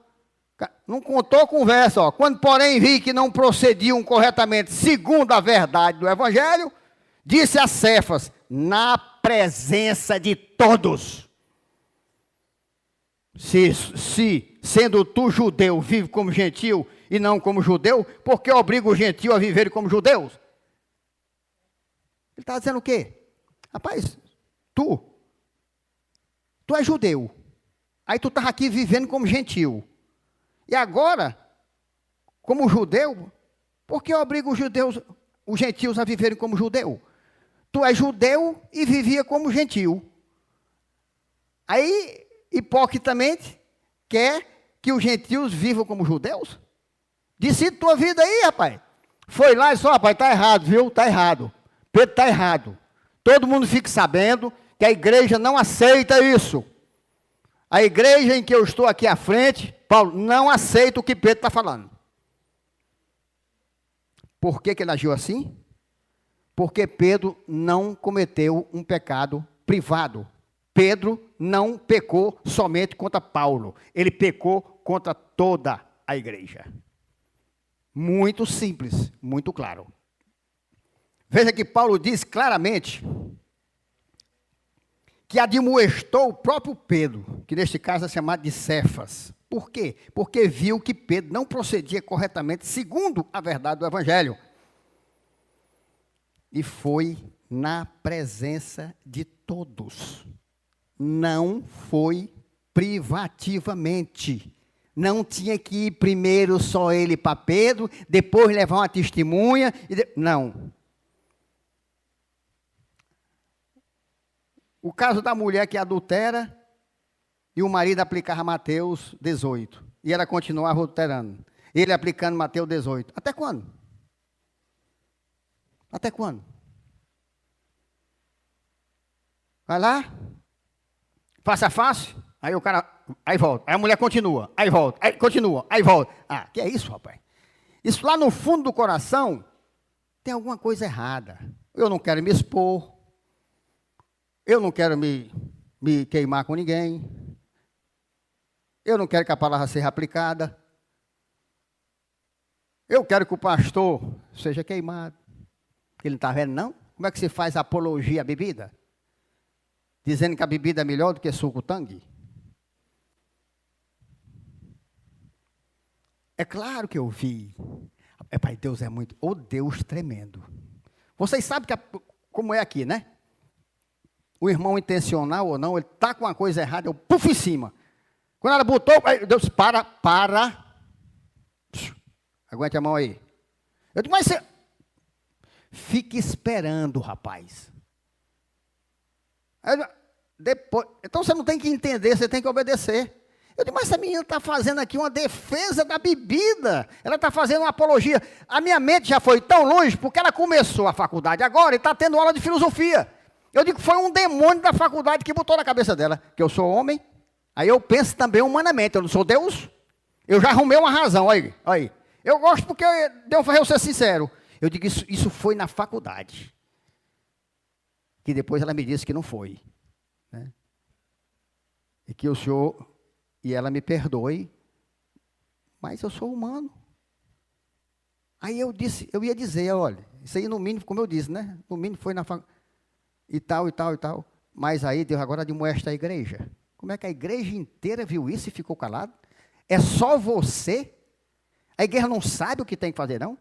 Não contou a conversa. Quando, porém, vi que não procediam corretamente segundo a verdade do Evangelho, disse a Cefas, na presença de todos. Se sendo tu judeu, vive como gentil e não como judeu, por que obriga o gentil a viver como judeus? Ele está dizendo o quê? Rapaz, tu és judeu. Aí tu estás aqui vivendo como gentil. E agora, como judeu, por que obriga os gentios a viverem como judeu? Tu és judeu e vivia como gentil. Aí, hipocritamente, quer que os gentios vivam como judeus? Decide tua vida aí, rapaz. Foi lá e disse, rapaz, está errado, viu? Está errado. Pedro está errado. Todo mundo fique sabendo que a igreja não aceita isso. A igreja em que eu estou aqui à frente, Paulo, não aceita o que Pedro está falando. Por que ele agiu assim? Porque Pedro não cometeu um pecado privado. Pedro não pecou somente contra Paulo. Ele pecou contra toda a igreja. Muito simples, muito claro. Veja que Paulo diz claramente que admoestou o próprio Pedro, que neste caso é chamado de Cefas. Por quê? Porque viu que Pedro não procedia corretamente segundo a verdade do Evangelho. E foi na presença de todos. Não foi privativamente. Não tinha que ir primeiro só ele para Pedro, depois levar uma testemunha. Não. O caso da mulher que adultera e o marido aplicava Mateus 18. E ela continuava adulterando. Ele aplicando Mateus 18. Até quando? Até quando? Vai lá, face a face, aí o cara, aí volta, aí a mulher continua, aí volta, aí continua, aí volta. Ah, que é isso, rapaz? Isso lá no fundo do coração tem alguma coisa errada. Eu não quero me expor, eu não quero me queimar com ninguém, eu não quero que a palavra seja aplicada, eu quero que o pastor seja queimado. Ele não está vendo, não? Como é que se faz apologia à bebida? Dizendo que a bebida é melhor do que suco tangue? É claro que eu vi. Pai, Deus é muito... Oh, Deus tremendo. Vocês sabem como é aqui, né? O irmão intencional ou não, ele está com uma coisa errada, eu puf em cima. Quando ela botou, Deus, para. Aguente a mão aí. Eu digo, mas você... Fique esperando, rapaz. Depois, então você não tem que entender, você tem que obedecer. Eu digo, mas essa menina está fazendo aqui uma defesa da bebida. Ela está fazendo uma apologia. A minha mente já foi tão longe, porque ela começou a faculdade agora e está tendo aula de filosofia. Eu digo que foi um demônio da faculdade que botou na cabeça dela, que eu sou homem, aí eu penso também humanamente, eu não sou Deus. Eu já arrumei uma razão, aí. Eu gosto porque Deus faz eu ser sincero. Eu digo, isso foi na faculdade. Que depois ela me disse que não foi. Né? E que o senhor, e ela me perdoe, mas eu sou humano. Aí eu ia dizer, olha, isso aí no mínimo, como eu disse, né? No mínimo foi na faculdade, e tal. Mas aí Deus agora admoesta a igreja. Como é que a igreja inteira viu isso e ficou calada? É só você? A igreja não sabe o que tem que fazer, não?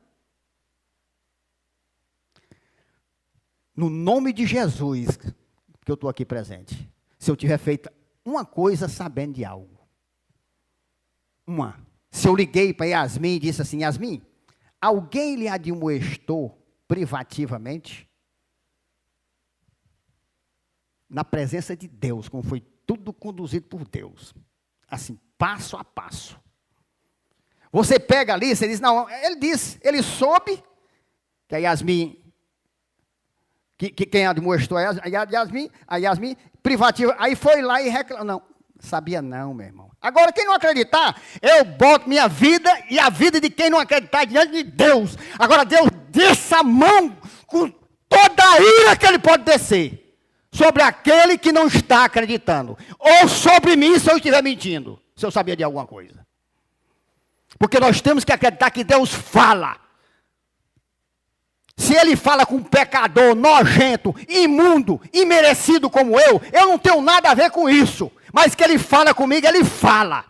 No nome de Jesus, que eu estou aqui presente, se eu tiver feito uma coisa sabendo de algo, se eu liguei para Yasmin e disse assim, Yasmin, alguém lhe admoestou privativamente? Na presença de Deus, como foi tudo conduzido por Deus, assim, passo a passo. Você pega ali, você diz, não, ele soube que a Yasmin, que quem admoestou a Yasmin, privativa, aí foi lá e reclamou. Não, sabia não, meu irmão. Agora, quem não acreditar, eu boto minha vida e a vida de quem não acreditar diante de Deus. Agora, Deus desça a mão com toda a ira que Ele pode descer sobre aquele que não está acreditando. Ou sobre mim, se eu estiver mentindo, se eu sabia de alguma coisa. Porque nós temos que acreditar que Deus fala. Se Ele fala com um pecador nojento, imundo, imerecido como eu não tenho nada a ver com isso. Mas que Ele fala comigo, Ele fala.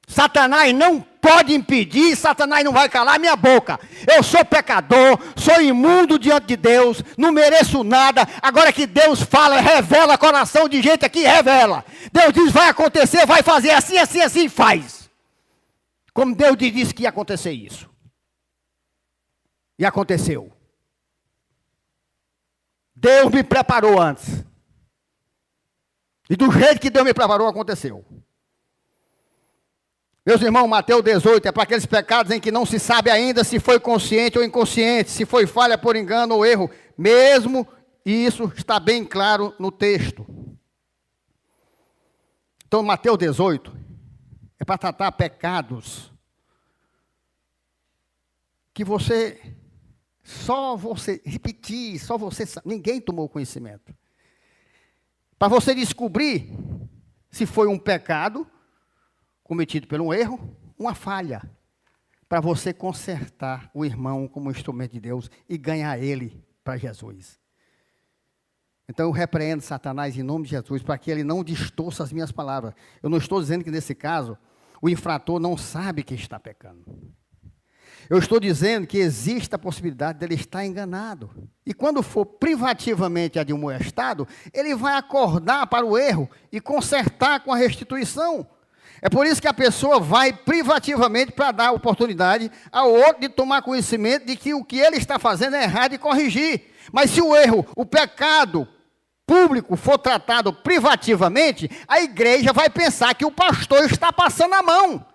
Satanás não pode impedir, Satanás não vai calar minha boca. Eu sou pecador, sou imundo diante de Deus, não mereço nada. Agora que Deus fala, revela coração de gente aqui, revela. Deus diz, vai acontecer, vai fazer assim, assim, assim, faz. Como Deus disse que ia acontecer isso. E aconteceu. Deus me preparou antes. E do jeito que Deus me preparou, aconteceu. Meus irmãos, Mateus 18 é para aqueles pecados em que não se sabe ainda se foi consciente ou inconsciente, se foi falha por engano ou erro, mesmo isso está bem claro no texto. Então, Mateus 18 é para tratar pecados que só você repetir, só você sabe, ninguém tomou conhecimento. Para você descobrir se foi um pecado cometido por um erro, uma falha, para você consertar o irmão como instrumento de Deus e ganhar ele para Jesus. Então eu repreendo Satanás em nome de Jesus, para que ele não distorça as minhas palavras. Eu não estou dizendo que nesse caso, o infrator não sabe que está pecando. Eu estou dizendo que existe a possibilidade dele estar enganado. E quando for privativamente admoestado, ele vai acordar para o erro e consertar com a restituição. É por isso que a pessoa vai privativamente para dar oportunidade ao outro de tomar conhecimento de que o que ele está fazendo é errado e corrigir. Mas se o erro, o pecado público for tratado privativamente, a igreja vai pensar que o pastor está passando a mão,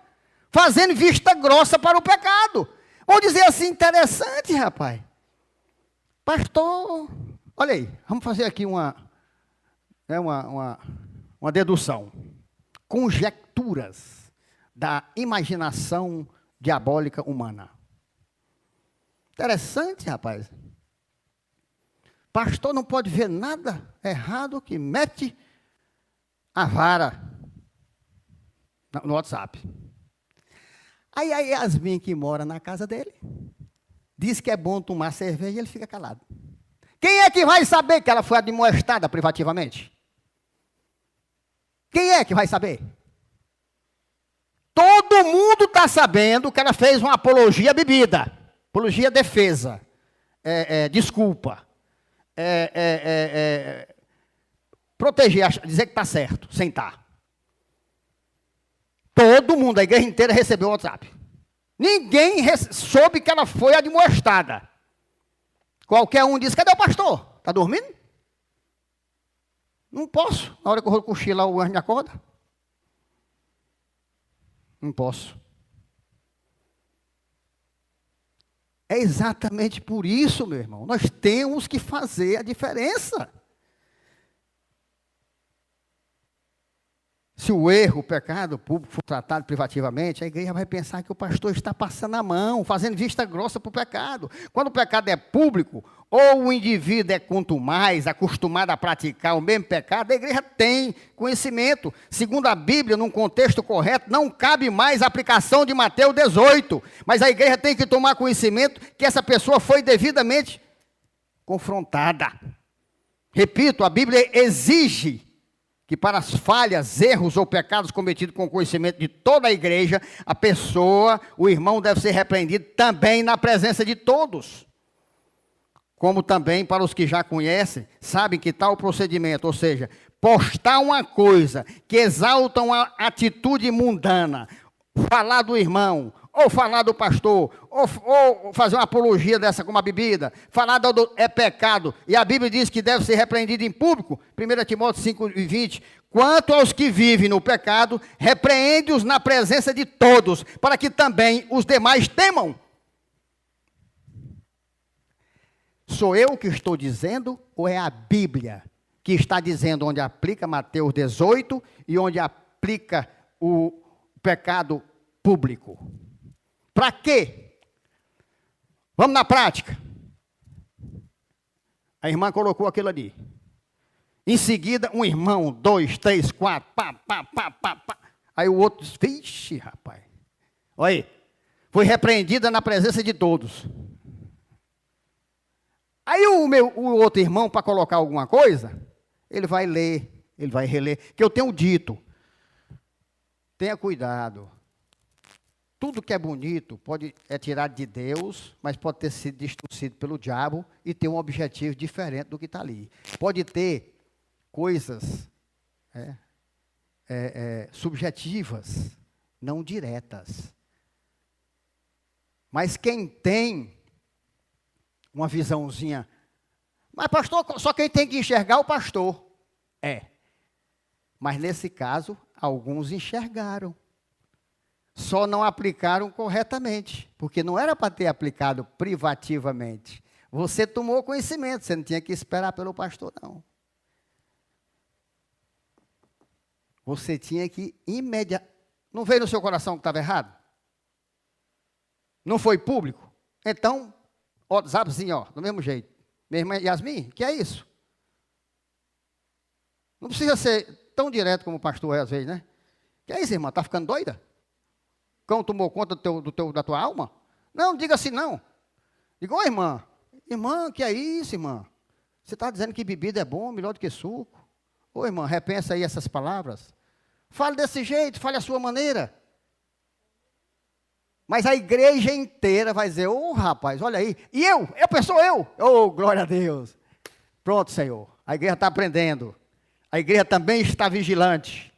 fazendo vista grossa para o pecado. Vou dizer assim, interessante, rapaz. Pastor, olha aí, vamos fazer aqui uma dedução. Conjecturas da imaginação diabólica humana. Interessante, rapaz. Pastor não pode ver nada errado que mete a vara no WhatsApp. Aí a Yasmin, que mora na casa dele, diz que é bom tomar cerveja e ele fica calado. Quem é que vai saber que ela foi admoestada privativamente? Quem é que vai saber? Todo mundo está sabendo que ela fez uma apologia à bebida. Apologia à defesa. Desculpa. Proteger, dizer que está certo, sem estar. Todo mundo, a igreja inteira recebeu o WhatsApp. Ninguém soube que ela foi admoestada. Qualquer um disse, cadê o pastor? Está dormindo? Não posso. Na hora que eu vou cochilar, o anjo me acorda. Não posso. É exatamente por isso, meu irmão. Nós temos que fazer a diferença. Se o erro, o pecado público for tratado privativamente, a igreja vai pensar que o pastor está passando a mão, fazendo vista grossa para o pecado. Quando o pecado é público, ou o indivíduo é quanto mais acostumado a praticar o mesmo pecado, a igreja tem conhecimento. Segundo a Bíblia, num contexto correto, não cabe mais a aplicação de Mateus 18. Mas a igreja tem que tomar conhecimento que essa pessoa foi devidamente confrontada. Repito, a Bíblia exige que para as falhas, erros ou pecados cometidos com conhecimento de toda a igreja, a pessoa, o irmão deve ser repreendido também na presença de todos. Como também para os que já conhecem, sabem que tal procedimento, ou seja, postar uma coisa que exalta uma atitude mundana, falar do irmão, ou falar do pastor, ou fazer uma apologia dessa como a bebida, falar é pecado, e a Bíblia diz que deve ser repreendido em público, 1 Timóteo 5:20, quanto aos que vivem no pecado, repreende-os na presença de todos, para que também os demais temam. Sou eu que estou dizendo, ou é a Bíblia que está dizendo onde aplica Mateus 18 e onde aplica o pecado público? Para quê? Vamos na prática. A irmã colocou aquilo ali. Em seguida, um irmão, 2, 3, 4, pá. Aí o outro disse, vixe, rapaz. Olha aí, foi repreendida na presença de todos. Aí o outro irmão, para colocar alguma coisa, ele vai ler, ele vai reler. Que eu tenho dito, tenha cuidado. Tudo que é bonito é tirado de Deus, mas pode ter sido distorcido pelo diabo e ter um objetivo diferente do que está ali. Pode ter coisas subjetivas, não diretas. Mas quem tem uma visãozinha, mas pastor, só quem tem que enxergar é o pastor. Mas nesse caso, alguns enxergaram. Só não aplicaram corretamente, porque não era para ter aplicado privativamente. Você tomou conhecimento, você não tinha que esperar pelo pastor, não. Você tinha que imediatamente... Não veio no seu coração que estava errado? Não foi público? Então, WhatsAppzinho, do mesmo jeito. Minha irmã Yasmin, que é isso? Não precisa ser tão direto como o pastor é às vezes, né? Que é isso, irmã? Está ficando doida? Cão tomou conta da tua alma? Não, diga assim não. Diga, ô irmã, que é isso, irmã? Você está dizendo que bebida é bom, melhor do que suco? Ô irmã, repensa aí essas palavras. Fale desse jeito, fale a sua maneira. Mas a igreja inteira vai dizer, ô rapaz, olha aí. E eu pensou eu. Ô, glória a Deus. Pronto, Senhor. A igreja está aprendendo. A igreja também está vigilante.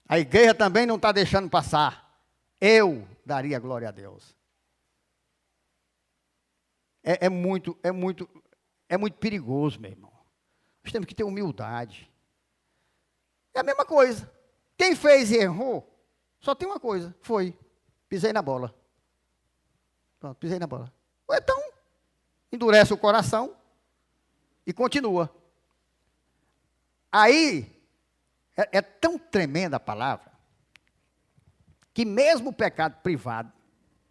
A igreja também não está deixando passar. Eu daria glória a Deus. É muito perigoso, meu irmão. Nós temos que ter humildade. É a mesma coisa. Quem fez e errou, só tem uma coisa, pisei na bola. Pronto, pisei na bola. Então, endurece o coração e continua. Aí, é tão tremenda a palavra, que mesmo o pecado privado,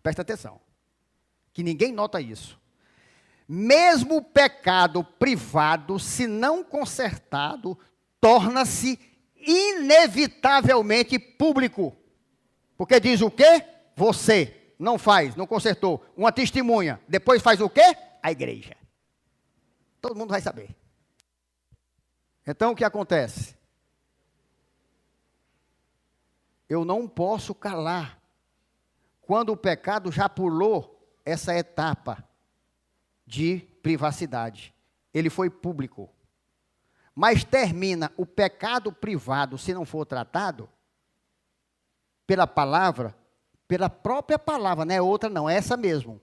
presta atenção, que ninguém nota isso, mesmo o pecado privado, se não consertado, torna-se inevitavelmente público. Porque diz o quê? Você não consertou, uma testemunha, depois faz o quê? A igreja. Todo mundo vai saber. Então o que acontece? Eu não posso calar quando o pecado já pulou essa etapa de privacidade. Ele foi público. Mas termina o pecado privado, se não for tratado, pela palavra, pela própria palavra, não é outra não, é essa mesmo.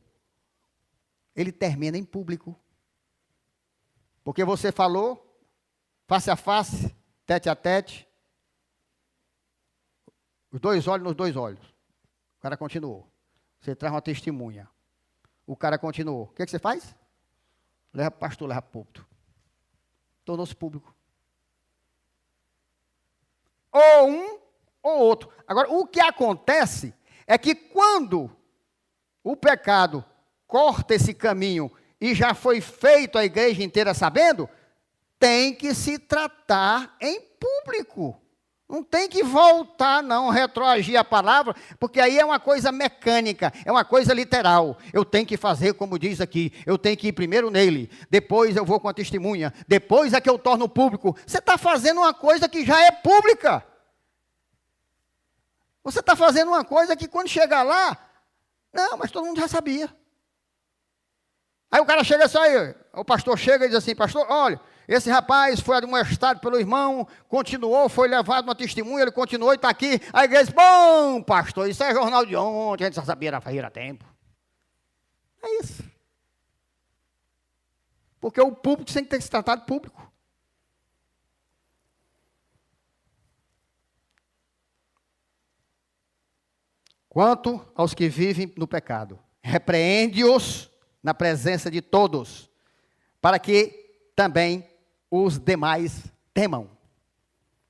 Ele termina em público. Porque você falou, face a face, tete a tete, os dois olhos nos dois olhos. O cara continuou. Você traz uma testemunha. O cara continuou. O que você faz? Leva para o pastor, leva para o púlpito. Tornou-se público. Ou um ou outro. Agora, o que acontece é que quando o pecado corta esse caminho e já foi feito a igreja inteira sabendo, tem que se tratar em público. Não tem que voltar, não, retroagir a palavra, porque aí é uma coisa mecânica, é uma coisa literal. Eu tenho que fazer como diz aqui, eu tenho que ir primeiro nele, depois eu vou com a testemunha, depois é que eu torno público. Você está fazendo uma coisa que já é pública. Você está fazendo uma coisa que quando chegar lá, não, mas todo mundo já sabia. Aí o cara chega assim, aí, o pastor chega e diz assim, pastor, olha, esse rapaz foi admoestado pelo irmão, continuou, foi levado uma testemunha, ele continuou e está aqui. A igreja diz, bom, pastor, isso é jornal de ontem, a gente já sabia, era tempo. É isso. Porque o público tem que ter se tratado público. Quanto aos que vivem no pecado, repreende-os na presença de todos, para que também os demais temam.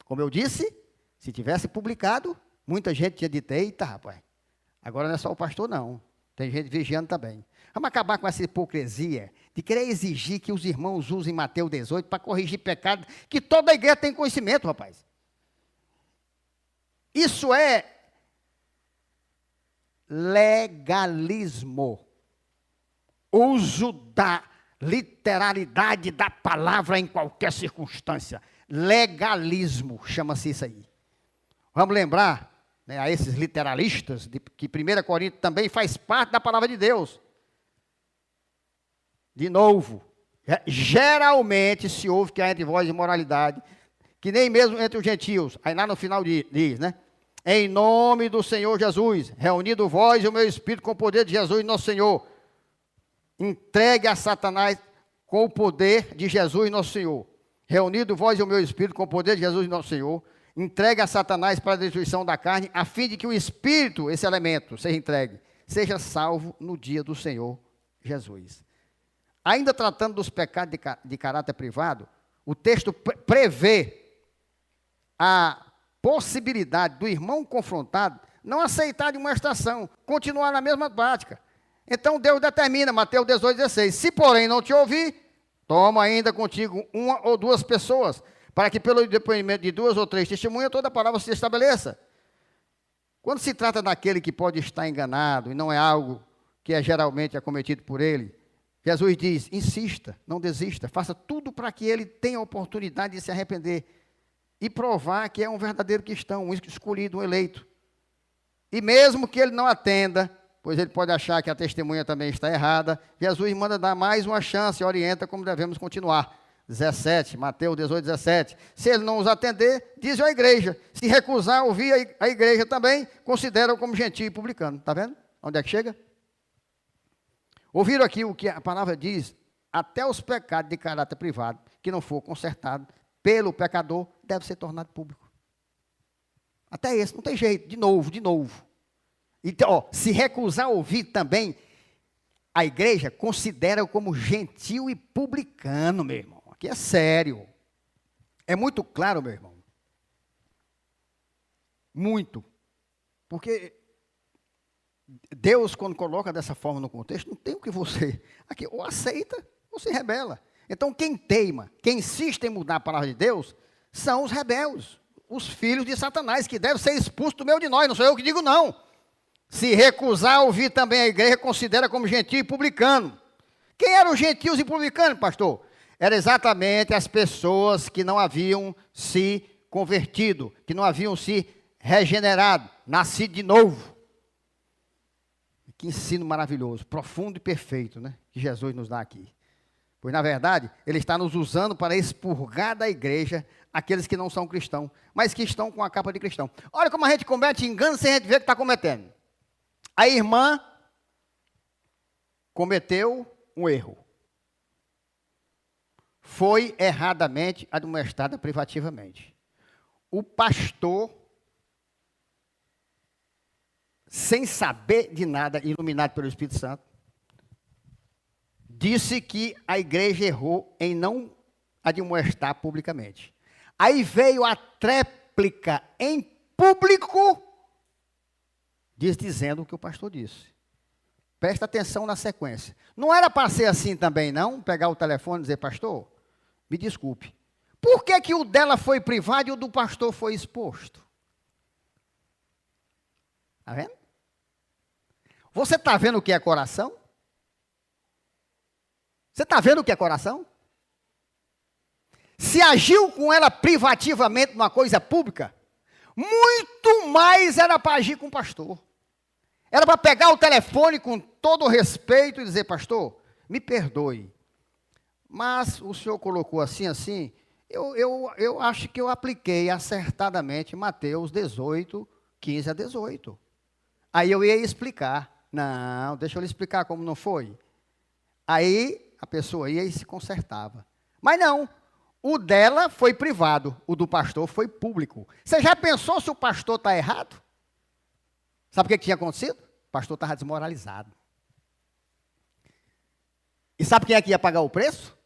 Como eu disse, se tivesse publicado, muita gente tinha dito, eita rapaz, agora não é só o pastor não, tem gente vigiando também. Vamos acabar com essa hipocrisia de querer exigir que os irmãos usem Mateus 18 para corrigir pecado, que toda a igreja tem conhecimento, rapaz. Isso é legalismo. Uso da literalidade da palavra em qualquer circunstância. Legalismo, chama-se isso aí. Vamos lembrar né, a esses literalistas, que 1 Coríntios também faz parte da palavra de Deus. De novo, geralmente se ouve que há entre vós imoralidade, que nem mesmo entre os gentios. Aí lá no final diz, né? Em nome do Senhor Jesus, reunido vós e o meu espírito com o poder de Jesus nosso Senhor, entregue a Satanás com o poder de Jesus nosso Senhor. Reunido vós e o meu espírito com o poder de Jesus nosso Senhor, entregue a Satanás para a destruição da carne, a fim de que o espírito, esse elemento, seja entregue, seja salvo no dia do Senhor Jesus. Ainda tratando dos pecados de caráter privado, o texto prevê a possibilidade do irmão confrontado não aceitar de uma estação, continuar na mesma prática. Então Deus determina, Mateus 18,16, se porém não te ouvir, toma ainda contigo uma ou duas pessoas, para que pelo depoimento de 2 ou 3 testemunhas toda a palavra se estabeleça. Quando se trata daquele que pode estar enganado, e não é algo que é geralmente acometido por ele, Jesus diz, insista, não desista, faça tudo para que ele tenha a oportunidade de se arrepender e provar que é um verdadeiro cristão, um escolhido, um eleito. E mesmo que ele não atenda, pois ele pode achar que a testemunha também está errada, Jesus manda dar mais uma chance e orienta como devemos continuar. 17, Mateus 18, 17. Se ele não os atender, diz à igreja. Se recusar ouvir a igreja também, considera-o como gentio e publicano. Está vendo? Onde é que chega? Ouviram aqui o que a palavra diz? Até os pecados de caráter privado, que não for consertado pelo pecador, deve ser tornado público. Até esse, não tem jeito, de novo. Então, se recusar ouvir também, a igreja considera como gentil e publicano, meu irmão. Aqui é sério. É muito claro, meu irmão. Muito. Porque Deus, quando coloca dessa forma no contexto, não tem o que você... Aqui, ou aceita, ou se rebela. Então, quem teima, quem insiste em mudar a palavra de Deus, são os rebeldes, os filhos de Satanás, que devem ser expulsos do meio de nós. Não sou eu que digo, não. Se recusar a ouvir também a igreja, considera como gentio e publicano. Quem eram os gentios e publicanos, pastor? Eram exatamente as pessoas que não haviam se convertido, que não haviam se regenerado, nascido de novo. Que ensino maravilhoso, profundo e perfeito, né? Que Jesus nos dá aqui. Pois, na verdade, Ele está nos usando para expurgar da igreja aqueles que não são cristãos, mas que estão com a capa de cristão. Olha como a gente comete engano sem a gente ver que está cometendo. A irmã cometeu um erro. Foi erradamente admoestada privativamente. O pastor, sem saber de nada, iluminado pelo Espírito Santo, disse que a igreja errou em não admoestar publicamente. Aí veio a tréplica em público, dizendo o que o pastor disse. Presta atenção na sequência. Não era para ser assim também, não? Pegar o telefone e dizer, pastor, me desculpe. Por que o dela foi privado e o do pastor foi exposto? Está vendo? Você está vendo o que é coração? Você está vendo o que é coração? Se agiu com ela privativamente numa coisa pública, muito mais era para agir com o pastor. Era para pegar o telefone com todo o respeito e dizer, pastor, me perdoe, mas o senhor colocou assim, eu acho que eu apliquei acertadamente Mateus 18, 15 a 18. Aí eu ia explicar. Não, deixa eu lhe explicar como não foi. Aí a pessoa ia e se consertava. Mas não, o dela foi privado, o do pastor foi público. Você já pensou se o pastor está errado? Sabe o que tinha acontecido? O pastor estava desmoralizado. E sabe quem é que ia pagar o preço?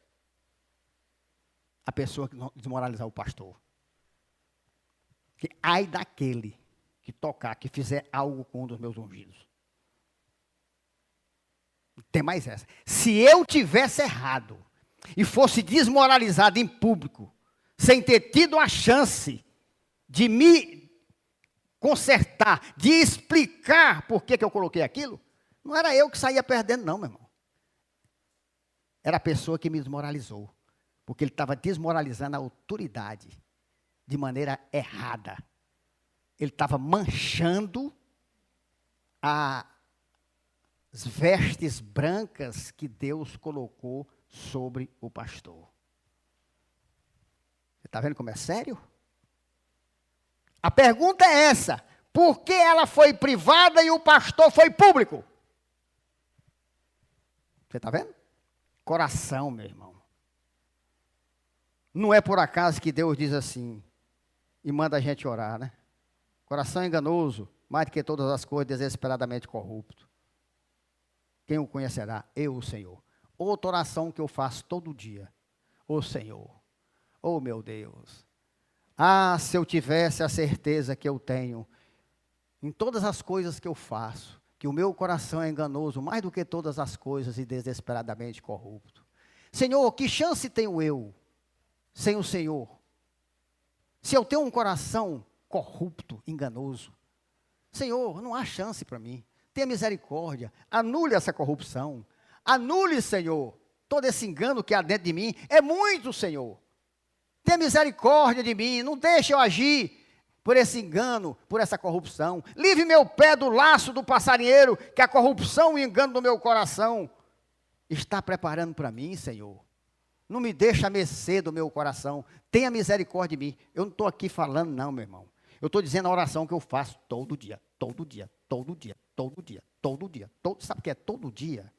A pessoa que desmoralizar o pastor. Que ai daquele que tocar, que fizer algo com um dos meus ungidos. Tem mais essa. Se eu tivesse errado e fosse desmoralizado em público, sem ter tido a chance de me consertar, de explicar por que eu coloquei aquilo, não era eu que saía perdendo, não, meu irmão. Era a pessoa que me desmoralizou, porque ele estava desmoralizando a autoridade de maneira errada. Ele estava manchando as vestes brancas que Deus colocou sobre o pastor. Você está vendo como é sério? A pergunta é essa: por que ela foi privada e o pastor foi público? Você está vendo? Coração, meu irmão. Não é por acaso que Deus diz assim, e manda a gente orar, né? Coração enganoso, mais do que todas as coisas, desesperadamente corrupto. Quem o conhecerá? Eu, o Senhor. Outra oração que eu faço todo dia. Ô Senhor, ô meu Deus. Ah, se eu tivesse a certeza que eu tenho, em todas as coisas que eu faço, que o meu coração é enganoso, mais do que todas as coisas, e desesperadamente corrupto. Senhor, que chance tenho eu, sem o Senhor? Se eu tenho um coração corrupto, enganoso, Senhor, não há chance para mim. Tenha misericórdia, anule essa corrupção. Anule, Senhor, todo esse engano que há dentro de mim. É muito, Senhor. Tenha misericórdia de mim, não deixe eu agir por esse engano, por essa corrupção. Livre meu pé do laço do passarinheiro, que a corrupção e o engano do meu coração está preparando para mim, Senhor. Não me deixe a mercê do meu coração. Tenha misericórdia de mim. Eu não estou aqui falando não, meu irmão. Eu estou dizendo a oração que eu faço todo dia, todo dia, todo dia, todo dia, todo dia. Sabe o que é todo dia?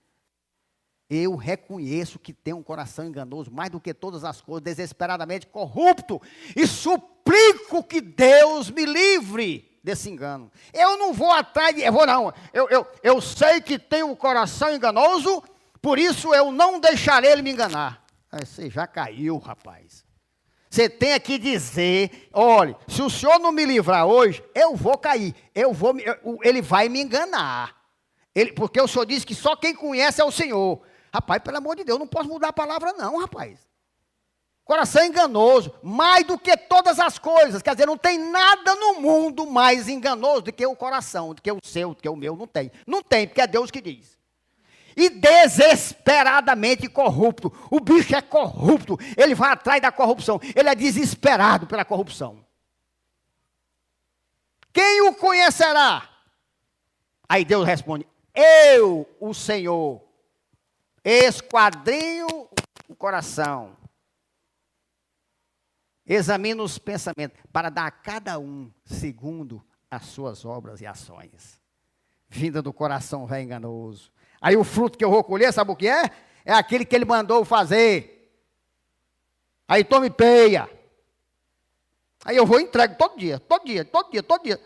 Eu reconheço que tenho um coração enganoso, mais do que todas as coisas, desesperadamente corrupto, e suplico que Deus me livre desse engano. Eu não vou atrás de... Eu sei que tenho um coração enganoso, por isso eu não deixarei ele me enganar. Aí você já caiu, rapaz. Você tem que dizer, olha, se o senhor não me livrar hoje, eu vou cair, ele vai me enganar. Porque o senhor disse que só quem conhece é o Senhor. Rapaz, pelo amor de Deus, não posso mudar a palavra não, rapaz. Coração enganoso, mais do que todas as coisas. Quer dizer, não tem nada no mundo mais enganoso do que o coração, do que o seu, do que o meu, não tem. Não tem, porque é Deus que diz. E desesperadamente corrupto. O bicho é corrupto, ele vai atrás da corrupção. Ele é desesperado pela corrupção. Quem o conhecerá? Aí Deus responde, eu, o Senhor, esquadrinho o coração, examino os pensamentos, para dar a cada um segundo as suas obras e ações. Vinda do coração velho enganoso. Aí o fruto que eu vou colher, sabe o que é? É aquele que ele mandou fazer. Aí tome peia. Aí eu vou e entrego todo dia.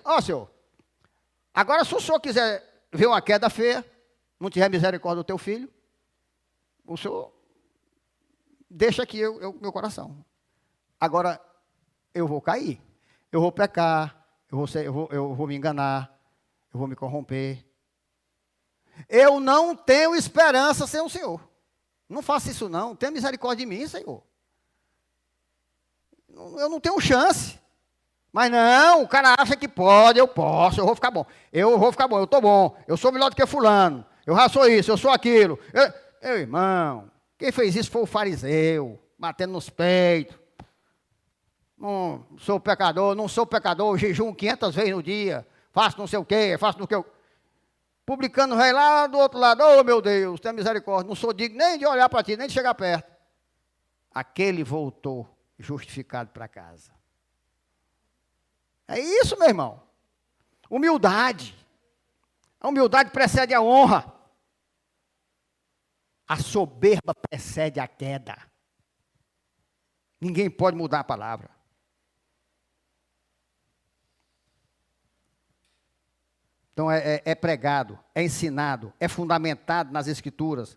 Ó, senhor, agora se o senhor quiser ver uma queda feia, não tiver misericórdia do teu filho, o senhor deixa aqui meu coração. Agora, eu vou cair, eu vou pecar, eu vou me enganar, eu vou me corromper. Eu não tenho esperança sem o Senhor. Não faça isso não, tenha misericórdia de mim, Senhor. Eu não tenho chance. Mas não, o cara acha que pode, eu posso, eu vou ficar bom, eu estou bom, eu sou melhor do que fulano, eu já sou isso, eu sou aquilo. Meu irmão, quem fez isso foi o fariseu, batendo nos peitos. Não sou pecador, jejum 500 vezes no dia, faço não sei o quê, faço no que eu... Publicano vai lá do outro lado, oh meu Deus, tenha misericórdia, não sou digno nem de olhar para ti, nem de chegar perto. Aquele voltou justificado para casa. É isso, meu irmão. Humildade. A humildade precede a honra. A soberba precede a queda. Ninguém pode mudar a palavra. Então é pregado, é ensinado, é fundamentado nas Escrituras.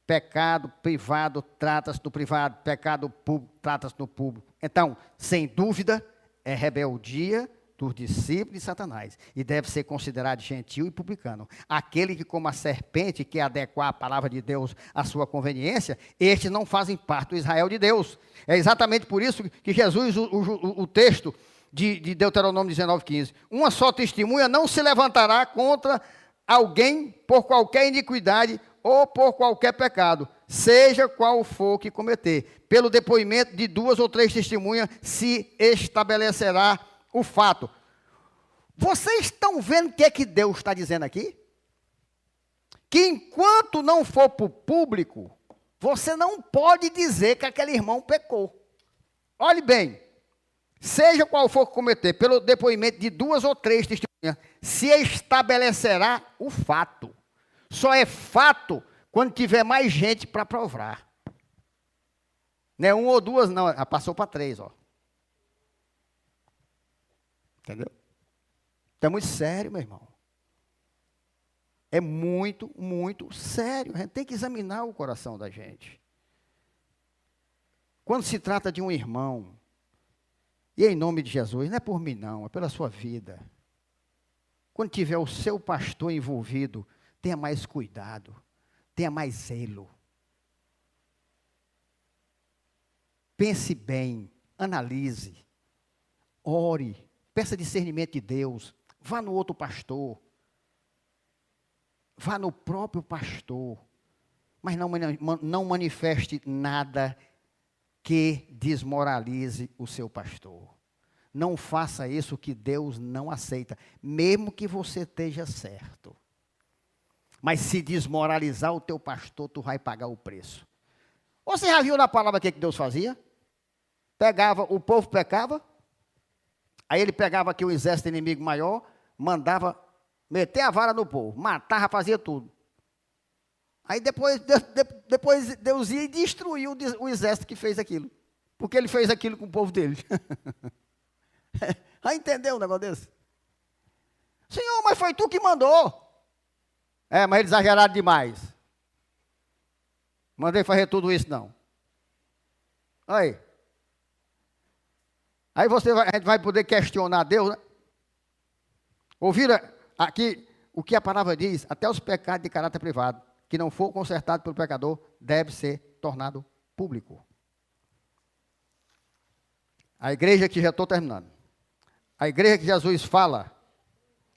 Pecado privado trata-se do privado, pecado público trata-se do público. Então, sem dúvida, é rebeldia dos discípulos de Satanás. E deve ser considerado gentil e publicano. Aquele que, como a serpente, quer adequar a palavra de Deus à sua conveniência, estes não fazem parte do Israel de Deus. É exatamente por isso que Jesus, o texto de Deuteronômio 19:15, uma só testemunha não se levantará contra alguém por qualquer iniquidade ou por qualquer pecado, seja qual for que cometer. Pelo depoimento de 2 ou 3 testemunhas se estabelecerá o fato. Vocês estão vendo o que é que Deus está dizendo aqui? Que enquanto não for para o público, você não pode dizer que aquele irmão pecou. Olhe bem, seja qual for que cometer, pelo depoimento de 2 ou 3 testemunhas, se estabelecerá o fato. Só é fato quando tiver mais gente para provar. Não é 1 ou 2, não, passou para 3, ó. Entendeu? Então é muito sério, meu irmão. É muito, muito sério. A gente tem que examinar o coração da gente. Quando se trata de um irmão, e em nome de Jesus, não é por mim não, é pela sua vida. Quando tiver o seu pastor envolvido, tenha mais cuidado, tenha mais zelo. Pense bem, analise, ore, peça discernimento de Deus, vá no outro pastor, vá no próprio pastor, mas não manifeste nada que desmoralize o seu pastor. Não faça isso que Deus não aceita, mesmo que você esteja certo. Mas se desmoralizar o teu pastor, tu vai pagar o preço. Você já viu na palavra o que Deus fazia? Pegava, o povo pecava, aí ele pegava aqui o exército inimigo maior, mandava meter a vara no povo, matava, fazia tudo. Aí depois Deus ia e destruiu o exército que fez aquilo. Porque ele fez aquilo com o povo dele. Já entendeu um negócio desse? Senhor, mas foi tu que mandou. Mas eles exageraram demais. Mandei fazer tudo isso, não. Aí a gente vai poder questionar Deus, né? Ouviram aqui o que a palavra diz? Até os pecados de caráter privado, que não for consertado pelo pecador, deve ser tornado público. A igreja que já estou terminando. A igreja que Jesus fala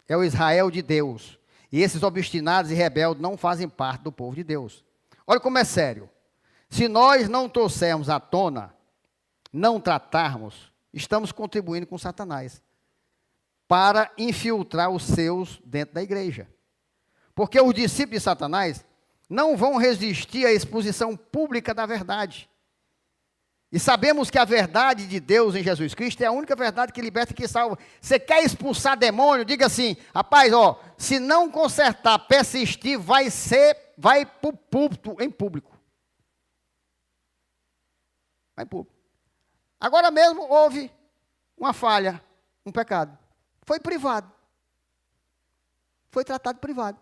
é o Israel de Deus. E esses obstinados e rebeldes não fazem parte do povo de Deus. Olha como é sério. Se nós não trouxermos à tona, não tratarmos, estamos contribuindo com Satanás para infiltrar os seus dentro da igreja. Porque os discípulos de Satanás não vão resistir à exposição pública da verdade. E sabemos que a verdade de Deus em Jesus Cristo é a única verdade que liberta e que salva. Você quer expulsar demônio? Diga assim, rapaz, se não consertar, persistir, vai para o púlpito em público. Vai em público. Agora mesmo houve uma falha, um pecado. Foi privado. Foi tratado privado.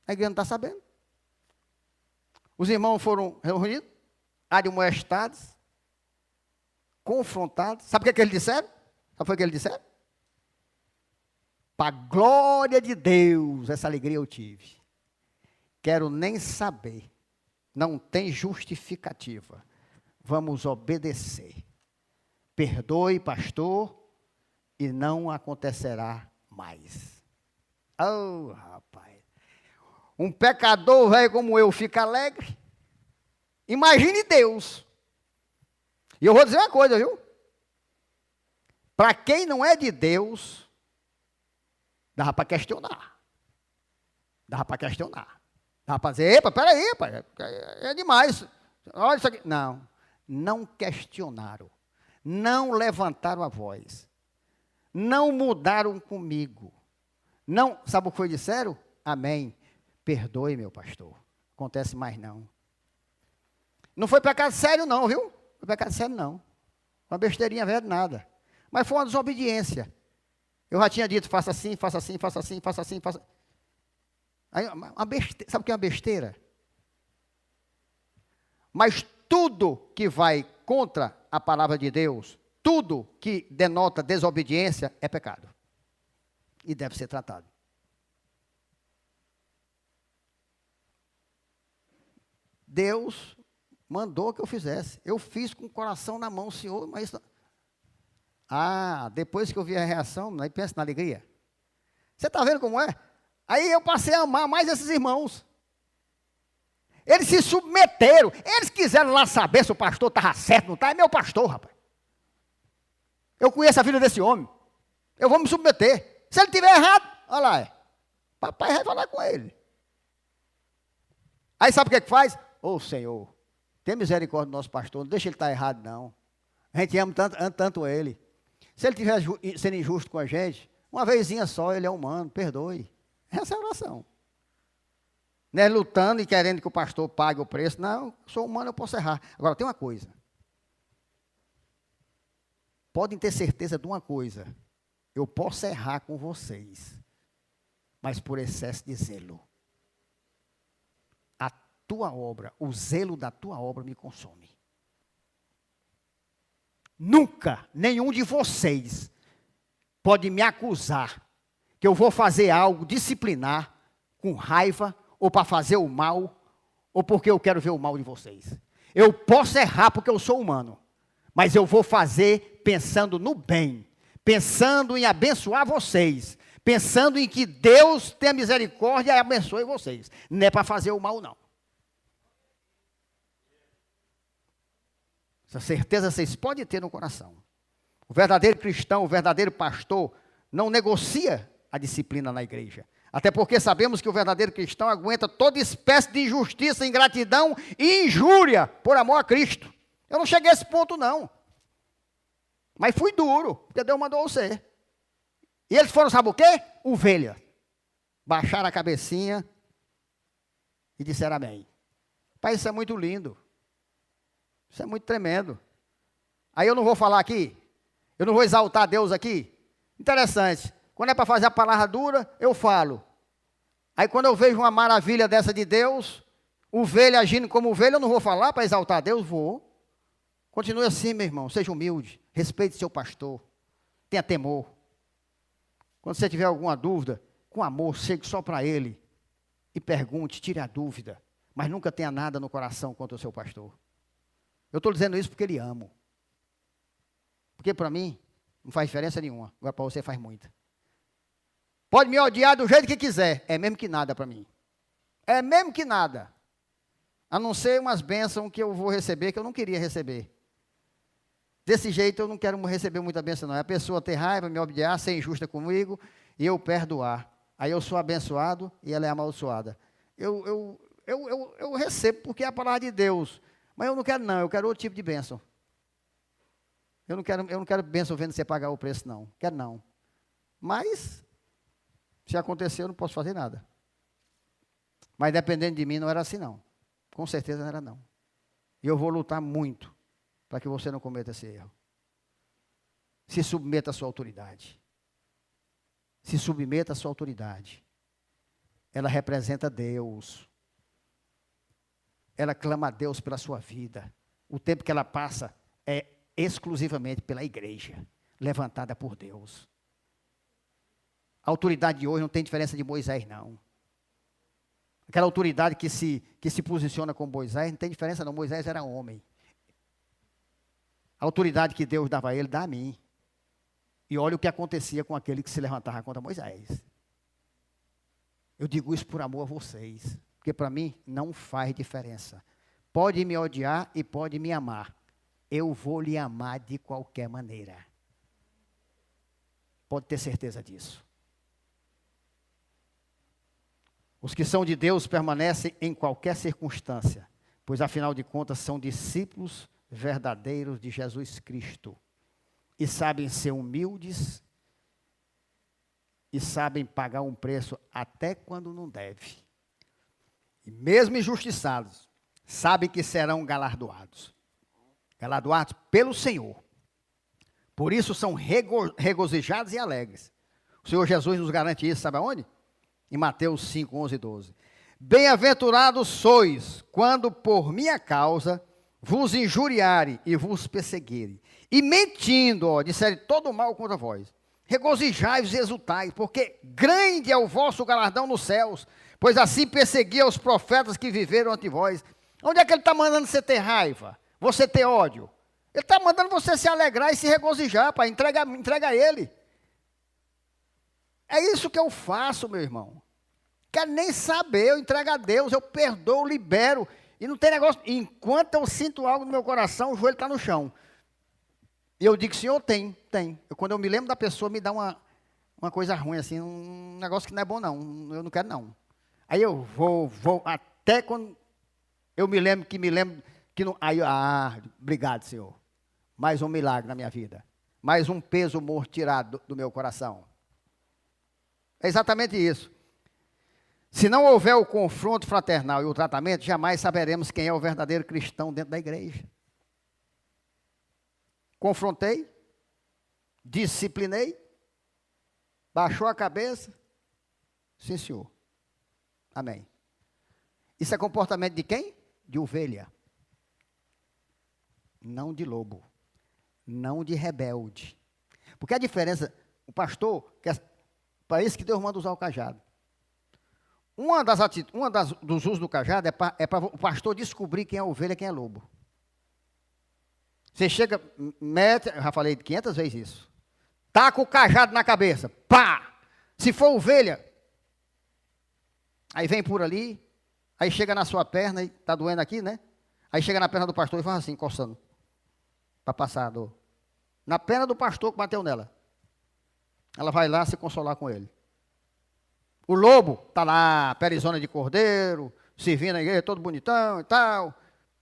A igreja não está sabendo. Os irmãos foram reunidos, admoestados, confrontados. Sabe o que eles disseram? Sabe o que eles disseram? Para a glória de Deus, essa alegria eu tive. Quero nem saber. Não tem justificativa. Vamos obedecer. Perdoe, pastor, e não acontecerá mais. Oh, rapaz. Um pecador velho como eu fica alegre. Imagine Deus. E eu vou dizer uma coisa, viu? Para quem não é de Deus, dava para questionar. Dava para questionar. Dava para dizer, epa, peraí, pai, é demais. Olha isso aqui. Não questionaram. Não levantaram a voz. Não mudaram comigo. Não, sabe o que foi disseram? Amém. Perdoe, meu pastor. Acontece mais não. Não foi pecado sério não, viu? Não foi pecado sério não. Uma besteirinha velha de nada. Mas foi uma desobediência. Eu já tinha dito, faça assim, faça assim, faça assim, faça assim, faça... Aí, uma besteira, sabe o que é uma besteira? Mas tudo que vai contra a palavra de Deus, tudo que denota desobediência é pecado. E deve ser tratado. Deus mandou que eu fizesse. Eu fiz com o coração na mão, Senhor, mas... depois que eu vi a reação, aí pensa na alegria. Você está vendo como é? Aí eu passei a amar mais esses irmãos. Eles se submeteram. Eles quiseram lá saber se o pastor estava certo, não está. É meu pastor, rapaz. Eu conheço a vida desse homem. Eu vou me submeter. Se ele estiver errado, olha lá, papai vai falar com ele. Aí sabe o que faz? Ô Senhor, tem misericórdia do nosso pastor, não deixa ele estar errado não. A gente ama tanto ele. Se ele estiver sendo injusto com a gente, uma vezinha só, ele é humano, perdoe. Essa é a oração. Não é lutando e querendo que o pastor pague o preço. Não, sou humano, eu posso errar. Agora, tem uma coisa. Podem ter certeza de uma coisa. Eu posso errar com vocês, mas por excesso de zelo. A tua obra, o zelo da tua obra me consome. Nunca nenhum de vocês pode me acusar que eu vou fazer algo disciplinar com raiva ou para fazer o mal ou porque eu quero ver o mal de vocês. Eu posso errar porque eu sou humano, mas eu vou fazer pensando no bem, pensando em abençoar vocês, pensando em que Deus tenha misericórdia e abençoe vocês. Não é para fazer o mal, não. Essa certeza vocês podem ter no coração. O verdadeiro cristão, o verdadeiro pastor, não negocia a disciplina na igreja. Até porque sabemos que o verdadeiro cristão aguenta toda espécie de injustiça, ingratidão e injúria por amor a Cristo. Eu não cheguei a esse ponto, não. Mas fui duro, porque Deus mandou você. E eles foram, sabe o quê? Ovelha. Baixaram a cabecinha e disseram amém. Pai, isso é muito lindo. Isso é muito tremendo. Aí eu não vou falar aqui, eu não vou exaltar Deus aqui. Interessante. Quando é para fazer a palavra dura, eu falo. Aí quando eu vejo uma maravilha dessa de Deus, ovelha agindo como ovelha, eu não vou falar para exaltar Deus, vou. Continue assim, meu irmão, seja humilde, respeite seu pastor, tenha temor. Quando você tiver alguma dúvida, com amor, chegue só para ele e pergunte, tire a dúvida, mas nunca tenha nada no coração contra o seu pastor. Eu estou dizendo isso porque ele amo. Porque para mim, não faz diferença nenhuma, agora para você faz muita. Pode me odiar do jeito que quiser, é mesmo que nada para mim. É mesmo que nada. A não ser umas bênçãos que eu vou receber, que eu não queria receber. Desse jeito eu não quero receber muita bênção não. É a pessoa ter raiva, me odiar, ser injusta comigo e eu perdoar. Aí eu sou abençoado e ela é amaldiçoada. Eu recebo porque é a palavra de Deus. Mas eu não quero não, eu quero outro tipo de bênção. Eu não quero bênção vendo você pagar o preço não. Quero não. Mas, se acontecer eu não posso fazer nada. Mas dependendo de mim não era assim não. Com certeza não era não. E eu vou lutar muito para que você não cometa esse erro. Se submeta à sua autoridade. Se submeta à sua autoridade. Ela representa Deus. Ela clama a Deus pela sua vida. O tempo que ela passa é exclusivamente pela igreja, levantada por Deus. A autoridade de hoje não tem diferença de Moisés, não. Aquela autoridade que se posiciona com Moisés, não tem diferença não, Moisés era homem. A autoridade que Deus dava a ele, dá a mim. E olha o que acontecia com aquele que se levantava contra Moisés. Eu digo isso por amor a vocês, porque para mim não faz diferença. Pode me odiar e pode me amar. Eu vou lhe amar de qualquer maneira. Pode ter certeza disso. Os que são de Deus permanecem em qualquer circunstância, pois afinal de contas são discípulos verdadeiros de Jesus Cristo. E sabem ser humildes e sabem pagar um preço até quando não deve. E mesmo injustiçados, sabem que serão galardoados. Galardoados pelo Senhor. Por isso são regozijados e alegres. O Senhor Jesus nos garante isso, sabe aonde? Em Mateus 5, 11 e 12. Bem-aventurados sois, quando por minha causa vos injuriarem e vos perseguirem. E mentindo, disserem todo mal contra vós. Regozijai-vos e exultai, porque grande é o vosso galardão nos céus, pois assim perseguia os profetas que viveram ante vós. Onde é que ele está mandando você ter raiva? Você ter ódio? Ele está mandando você se alegrar e se regozijar, pai. Entrega a ele. É isso que eu faço, meu irmão. Quero nem saber, eu entrego a Deus, eu perdoo, libero. E não tem negócio, enquanto eu sinto algo no meu coração, o joelho está no chão. E eu digo, Senhor, tem. Quando eu me lembro da pessoa, me dá uma coisa ruim assim, um negócio que não é bom não, eu não quero não. Aí eu vou até quando eu me lembro que não, aí, obrigado, Senhor. Mais um milagre na minha vida. Mais um peso morto tirado do meu coração. É exatamente isso. Se não houver o confronto fraternal e o tratamento, jamais saberemos quem é o verdadeiro cristão dentro da igreja. Confrontei, disciplinei, baixou a cabeça, sim, senhor. Amém. Isso é comportamento de quem? De ovelha. Não de lobo. Não de rebelde. Porque a diferença, o pastor, para isso que Deus manda usar o cajado. Dos usos do cajado é para o pastor descobrir quem é ovelha e quem é lobo. Você chega, mete, eu já falei 500 vezes isso. Taca o cajado na cabeça, pá! Se for ovelha, aí vem por ali, aí chega na sua perna, e está doendo aqui, né? Aí chega na perna do pastor e faz assim, coçando, para passar a dor. Na perna do pastor que bateu nela. Ela vai lá se consolar com ele. O lobo está lá, perizona de cordeiro, servindo a igreja, todo bonitão e tal.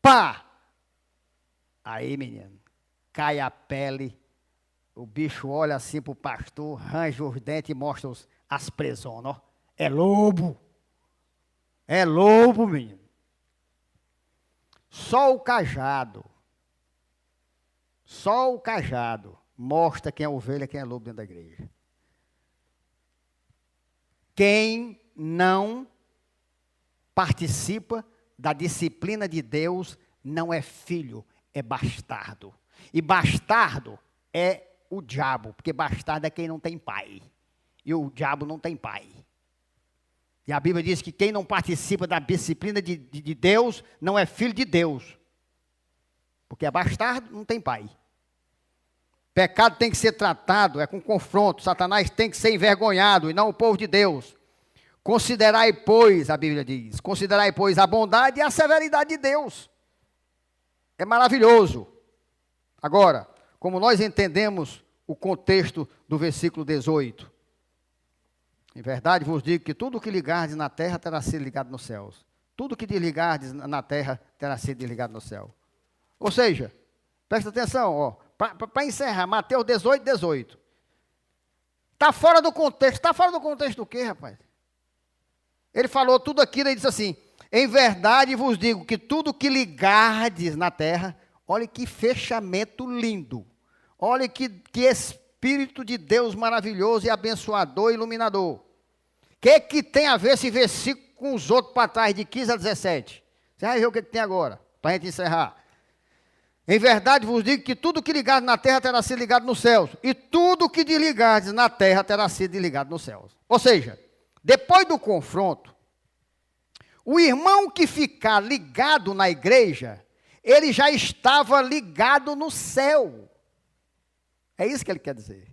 Pá! Aí, menino, cai a pele, o bicho olha assim para o pastor, arranja os dentes e mostra as presonas, ó. É lobo. É lobo, menino. Só o cajado mostra quem é ovelha e quem é lobo dentro da igreja. Quem não participa da disciplina de Deus não é filho, é bastardo. E bastardo é o diabo, porque bastardo é quem não tem pai. E o diabo não tem pai. E a Bíblia diz que quem não participa da disciplina de Deus não é filho de Deus. Porque é bastardo, não tem pai. Pecado tem que ser tratado, é com confronto. Satanás tem que ser envergonhado, e não o povo de Deus. Considerai, pois, a Bíblia diz, considerai, pois, a bondade e a severidade de Deus. É maravilhoso. Agora, como nós entendemos o contexto do versículo 18. Em verdade vos digo que tudo o que ligardes na terra terá sido ligado nos céus. Tudo o que desligardes na terra terá sido desligado no céu. Ou seja, presta atenção, ó. Para encerrar, Mateus 18, 18. Está fora do contexto. Está fora do contexto do quê, rapaz? Ele falou tudo aquilo e disse assim, em verdade vos digo que tudo que ligardes na terra, olha que fechamento lindo. Olha que Espírito de Deus maravilhoso e abençoador e iluminador. O que tem a ver esse versículo com os outros para trás, de 15 a 17? Você vai ver o que tem agora, para a gente encerrar. Em verdade vos digo que tudo que ligardes na terra terá sido ligado nos céus, e tudo que desligardes na terra terá sido desligado nos céus. Ou seja, depois do confronto, o irmão que ficar ligado na igreja, ele já estava ligado no céu. É isso que ele quer dizer.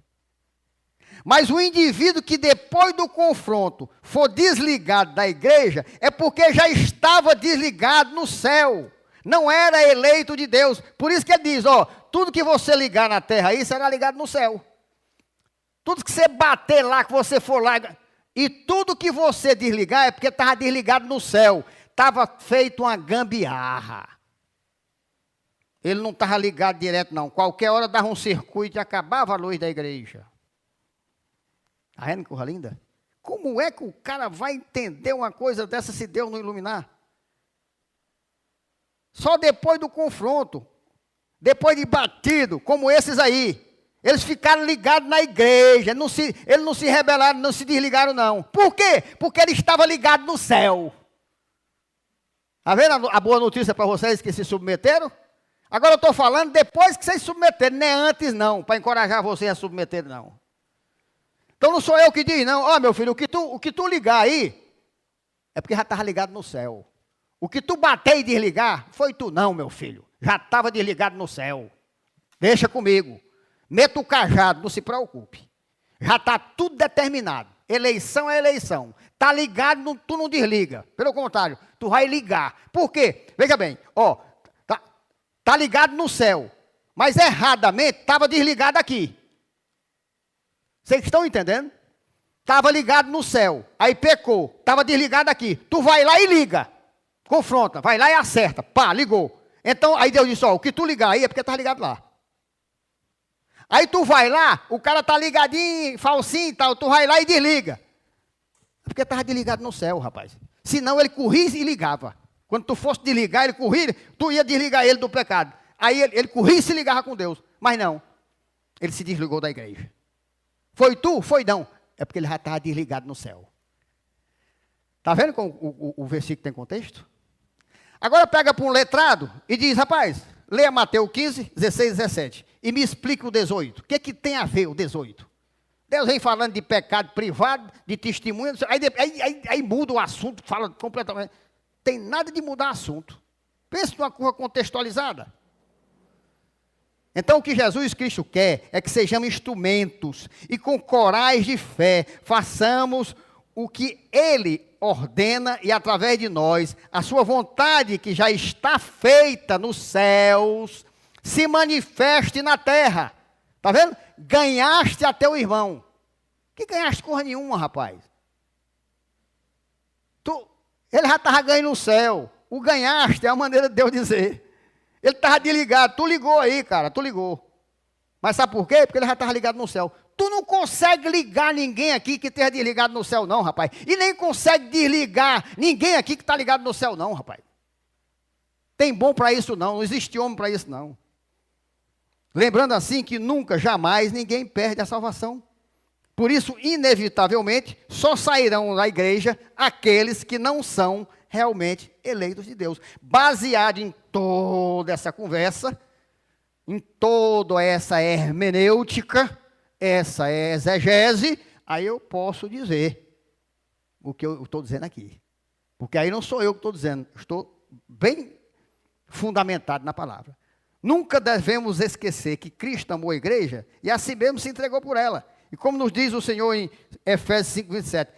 Mas o indivíduo que depois do confronto for desligado da igreja, é porque já estava desligado no céu. Não era eleito de Deus. Por isso que ele diz, ó, tudo que você ligar na terra aí, será ligado no céu. Tudo que você bater lá, que você for lá, e tudo que você desligar, é porque estava desligado no céu. Estava feito uma gambiarra. Ele não estava ligado direto, não. Qualquer hora dava um circuito e acabava a luz da igreja. Está vendo que coisa linda? Como é que o cara vai entender uma coisa dessa se Deus não iluminar? Só depois do confronto, depois de batido, como esses aí, eles ficaram ligados na igreja, eles não se rebelaram, não se desligaram não. Por quê? Porque ele estava ligado no céu. Está vendo a boa notícia para vocês que se submeteram? Agora eu estou falando depois que vocês se submeteram, não é antes não, para encorajar vocês a submeter não. Então não sou eu que digo não, ó meu filho, o que tu ligar aí, é porque já estava ligado no céu. O que tu bater e desligar, foi tu não, meu filho. Já estava desligado no céu. Deixa comigo. Meta o cajado, não se preocupe. Já está tudo determinado. Eleição é eleição. Está ligado, tu não desliga. Pelo contrário, tu vai ligar. Por quê? Veja bem, ó, tá ligado no céu. Mas erradamente estava desligado aqui. Vocês estão entendendo? estava ligado no céu, aí pecou, estava desligado aqui. Tu vai lá e liga, confronta, vai lá e acerta, pá, ligou. Então, aí Deus disse, ó, o que tu ligar aí é porque está ligado lá. Aí tu vai lá, o cara está ligadinho, falsinho e tal, tu vai lá e desliga. É porque estava desligado no céu, rapaz. Senão ele corria e ligava. Quando tu fosse desligar, ele corria, tu ia desligar ele do pecado. Aí ele corria e se ligava com Deus. Mas não, ele se desligou da igreja. Foi tu? Foi não. É porque ele já estava desligado no céu. Está vendo como o versículo tem contexto? Agora pega para um letrado e diz, rapaz, leia Mateus 15, 16 e 17. E me explica o 18. O que tem a ver o 18? Deus vem falando de pecado privado, de testemunho, aí muda o assunto, fala completamente. Tem nada de mudar assunto. Pensa numa coisa contextualizada. Então o que Jesus Cristo quer é que sejamos instrumentos e com coragem de fé façamos o que Ele ordena e através de nós, a sua vontade que já está feita nos céus, se manifeste na terra. Está vendo? Ganhaste a teu irmão. Que ganhaste porra nenhuma, rapaz. Ele já estava ganhando no céu. O ganhaste é a maneira de Deus dizer. Ele estava desligado. Tu ligou aí, cara. Tu ligou. Mas sabe por quê? Porque ele já estava ligado no céu. Tu não consegue ligar ninguém aqui que esteja desligado no céu, não, rapaz. E nem consegue desligar ninguém aqui que está ligado no céu, não, rapaz. Tem bom para isso, não. Não existe homem para isso, não. Lembrando assim que nunca, jamais, ninguém perde a salvação. Por isso, inevitavelmente, só sairão da igreja aqueles que não são realmente eleitos de Deus. Baseado em toda essa conversa, em toda essa hermenêutica, essa exegese, aí eu posso dizer o que eu estou dizendo aqui. Porque aí não sou eu que estou dizendo, estou bem fundamentado na palavra. Nunca devemos esquecer que Cristo amou a igreja e a si mesmo se entregou por ela. E como nos diz o Senhor em Efésios 5, 27,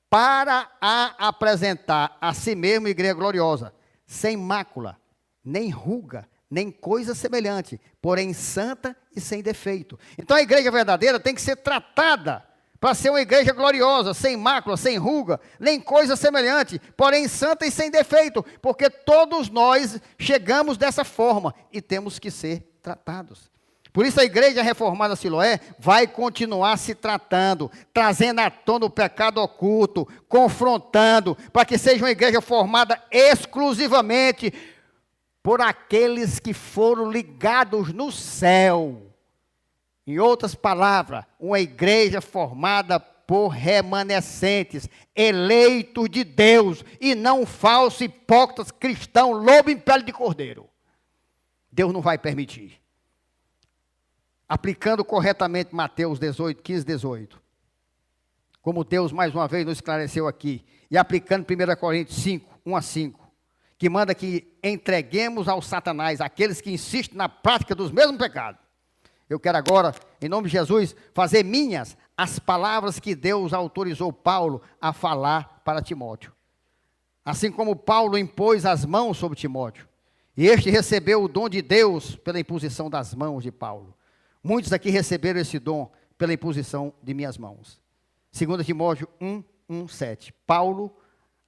para a apresentar a si mesmo igreja gloriosa, sem mácula, nem ruga, nem coisa semelhante, porém santa e sem defeito. Então a igreja verdadeira tem que ser tratada para ser uma igreja gloriosa, sem mácula, sem ruga, nem coisa semelhante, porém santa e sem defeito, porque todos nós chegamos dessa forma e temos que ser tratados. Por isso a igreja reformada Siloé vai continuar se tratando, trazendo à tona o pecado oculto, confrontando, para que seja uma igreja formada exclusivamente por aqueles que foram ligados no céu. Em outras palavras, uma igreja formada por remanescentes, eleitos de Deus, e não falsos hipócritas cristãos, lobo em pele de cordeiro. Deus não vai permitir. Aplicando corretamente Mateus 18, 15, 18. Como Deus mais uma vez nos esclareceu aqui. E aplicando 1 Coríntios 5, 1 a 5. Que manda que entreguemos ao Satanás aqueles que insistem na prática dos mesmos pecados. Eu quero agora, em nome de Jesus, fazer minhas as palavras que Deus autorizou Paulo a falar para Timóteo. Assim como Paulo impôs as mãos sobre Timóteo. E este recebeu o dom de Deus pela imposição das mãos de Paulo. Muitos aqui receberam esse dom pela imposição de minhas mãos. 2 Timóteo 1, 1, 7. Paulo,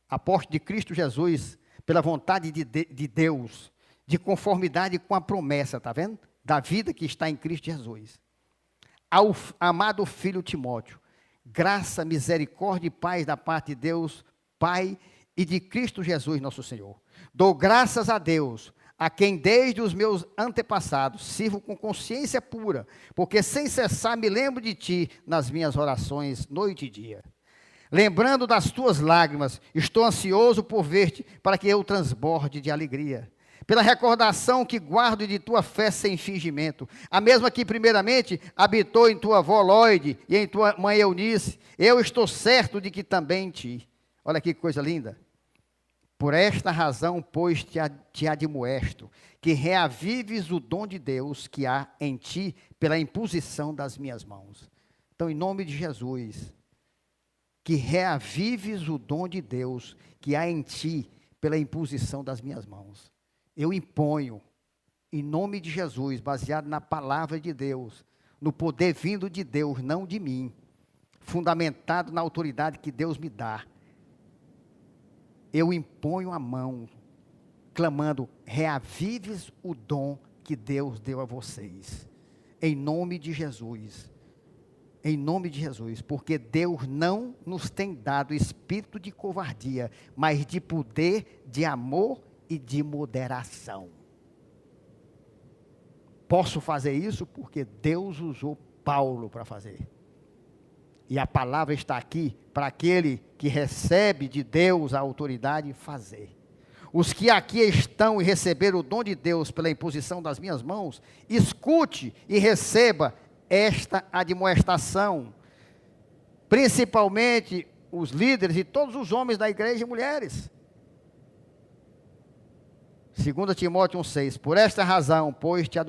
apóstolo de Cristo Jesus, pela vontade de Deus, de conformidade com a promessa, está vendo? Da vida que está em Cristo Jesus. Ao amado filho Timóteo, graça, misericórdia e paz da parte de Deus, Pai, e de Cristo Jesus, nosso Senhor. Dou graças a Deus, a quem desde os meus antepassados sirvo com consciência pura, porque sem cessar me lembro de ti nas minhas orações, noite e dia. Lembrando das tuas lágrimas, estou ansioso por ver-te, para que eu transborde de alegria. Pela recordação que guardo de tua fé sem fingimento, a mesma que primeiramente habitou em tua avó Lóide e em tua mãe Eunice, eu estou certo de que também em ti. Olha que coisa linda. Por esta razão, pois, te admoesto, que reavives o dom de Deus que há em ti pela imposição das minhas mãos. Então, em nome de Jesus, que reavives o dom de Deus que há em ti pela imposição das minhas mãos. Eu imponho, em nome de Jesus, baseado na palavra de Deus, no poder vindo de Deus, não de mim. fundamentado na autoridade que Deus me dá, eu imponho a mão, clamando, reavives o dom que Deus deu a vocês. Em nome de Jesus. Em nome de Jesus. Porque Deus não nos tem dado espírito de covardia, mas de poder, de amor e de moderação. Posso fazer isso porque Deus usou Paulo para fazer. E a palavra está aqui para aquele que recebe de Deus a autoridade fazer. Os que aqui estão e receberam o dom de Deus pela imposição das minhas mãos, escute e receba esta admoestação. Principalmente os líderes e todos os homens da igreja e mulheres. 2 Timóteo 1,6. Por esta razão, pois, te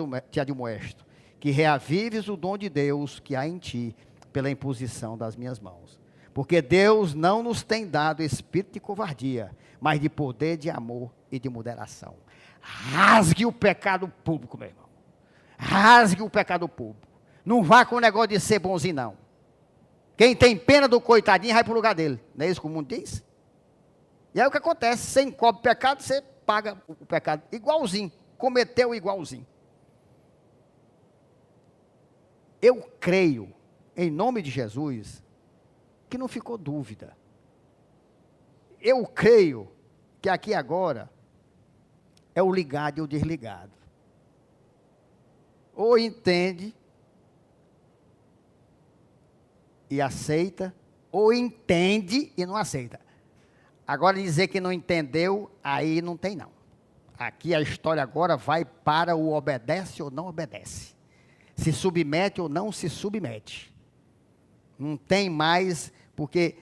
admoesto, que reavives o dom de Deus que há em ti, pela imposição das minhas mãos. Porque Deus não nos tem dado espírito de covardia, mas de poder, de amor e de moderação. Rasgue o pecado público, meu irmão. Rasgue o pecado público. Não vá com o negócio de ser bonzinho, não. Quem tem pena do coitadinho, vai para o lugar dele. Não é isso que o mundo diz? E aí o que acontece? Você encobre o pecado, você paga o pecado igualzinho. Cometeu igualzinho. Eu creio, em nome de Jesus, que não ficou dúvida. Eu creio que aqui agora é o ligado e o desligado. Ou entende e aceita, ou entende e não aceita. Agora dizer que não entendeu, aí não tem não. Aqui a história agora vai para o obedece ou não obedece. Se submete ou não se submete. Não tem mais, porque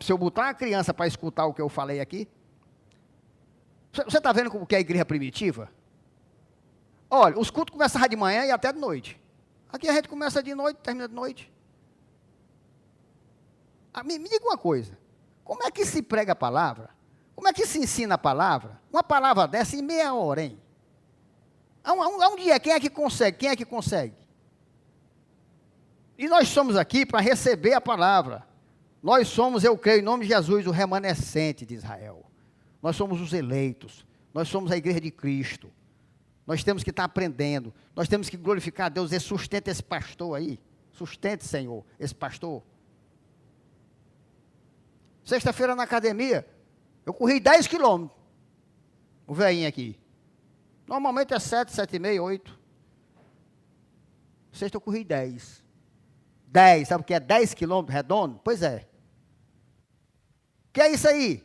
se eu botar uma criança para escutar o que eu falei aqui, você está vendo como que é a igreja primitiva? Olha, os cultos começam de manhã e até de noite. Aqui a gente começa de noite, termina de noite. Me diga uma coisa, como é que se prega a palavra? Como é que se ensina a palavra? Uma palavra dessa em meia hora, hein? Há um dia, quem é que consegue? Quem é que consegue? E nós somos aqui para receber a palavra. Nós somos, eu creio, em nome de Jesus, o remanescente de Israel. Nós somos os eleitos. Nós somos a igreja de Cristo. Nós temos que estar aprendendo. Nós temos que glorificar a Deus. E sustenta esse pastor aí. Sustente, Senhor, esse pastor. Sexta-feira na academia, eu corri 10 quilômetros. O velhinho aqui. Normalmente é 7, 7,5, 8. Sexta eu corri 10. 10, sabe o que é 10 quilômetros redondo? Pois é. Que é isso aí?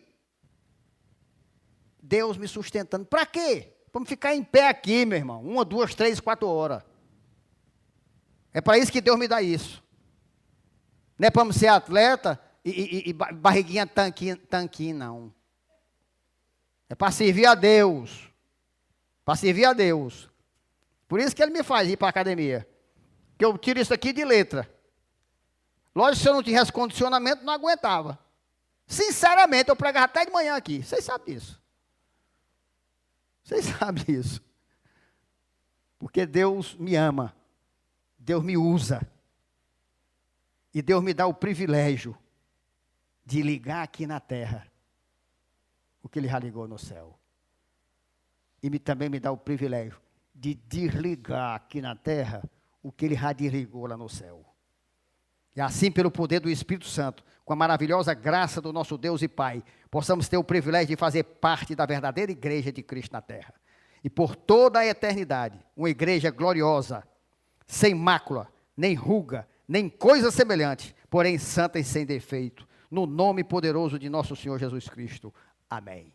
Deus me sustentando. Para quê? Para me ficar em pé aqui, meu irmão. 1, 2, 3, 4 horas. É para isso que Deus me dá isso. Não é para me ser atleta e barriguinha tanquinho, não. É para servir a Deus. Para servir a Deus. Por isso que Ele me faz ir para a academia. Que eu tiro isso aqui de letra. Lógico, se eu não tivesse condicionamento, não aguentava. Sinceramente, eu pregava até de manhã aqui. Vocês sabem disso. Vocês sabem disso. Porque Deus me ama. Deus me usa. E Deus me dá o privilégio de ligar aqui na terra o que Ele já ligou no céu. E também me dá o privilégio de desligar aqui na terra o que Ele já desligou lá no céu. E assim, pelo poder do Espírito Santo, com a maravilhosa graça do nosso Deus e Pai, possamos ter o privilégio de fazer parte da verdadeira igreja de Cristo na terra. E por toda a eternidade, uma igreja gloriosa, sem mácula, nem ruga, nem coisa semelhante, porém santa e sem defeito, no nome poderoso de nosso Senhor Jesus Cristo. Amém.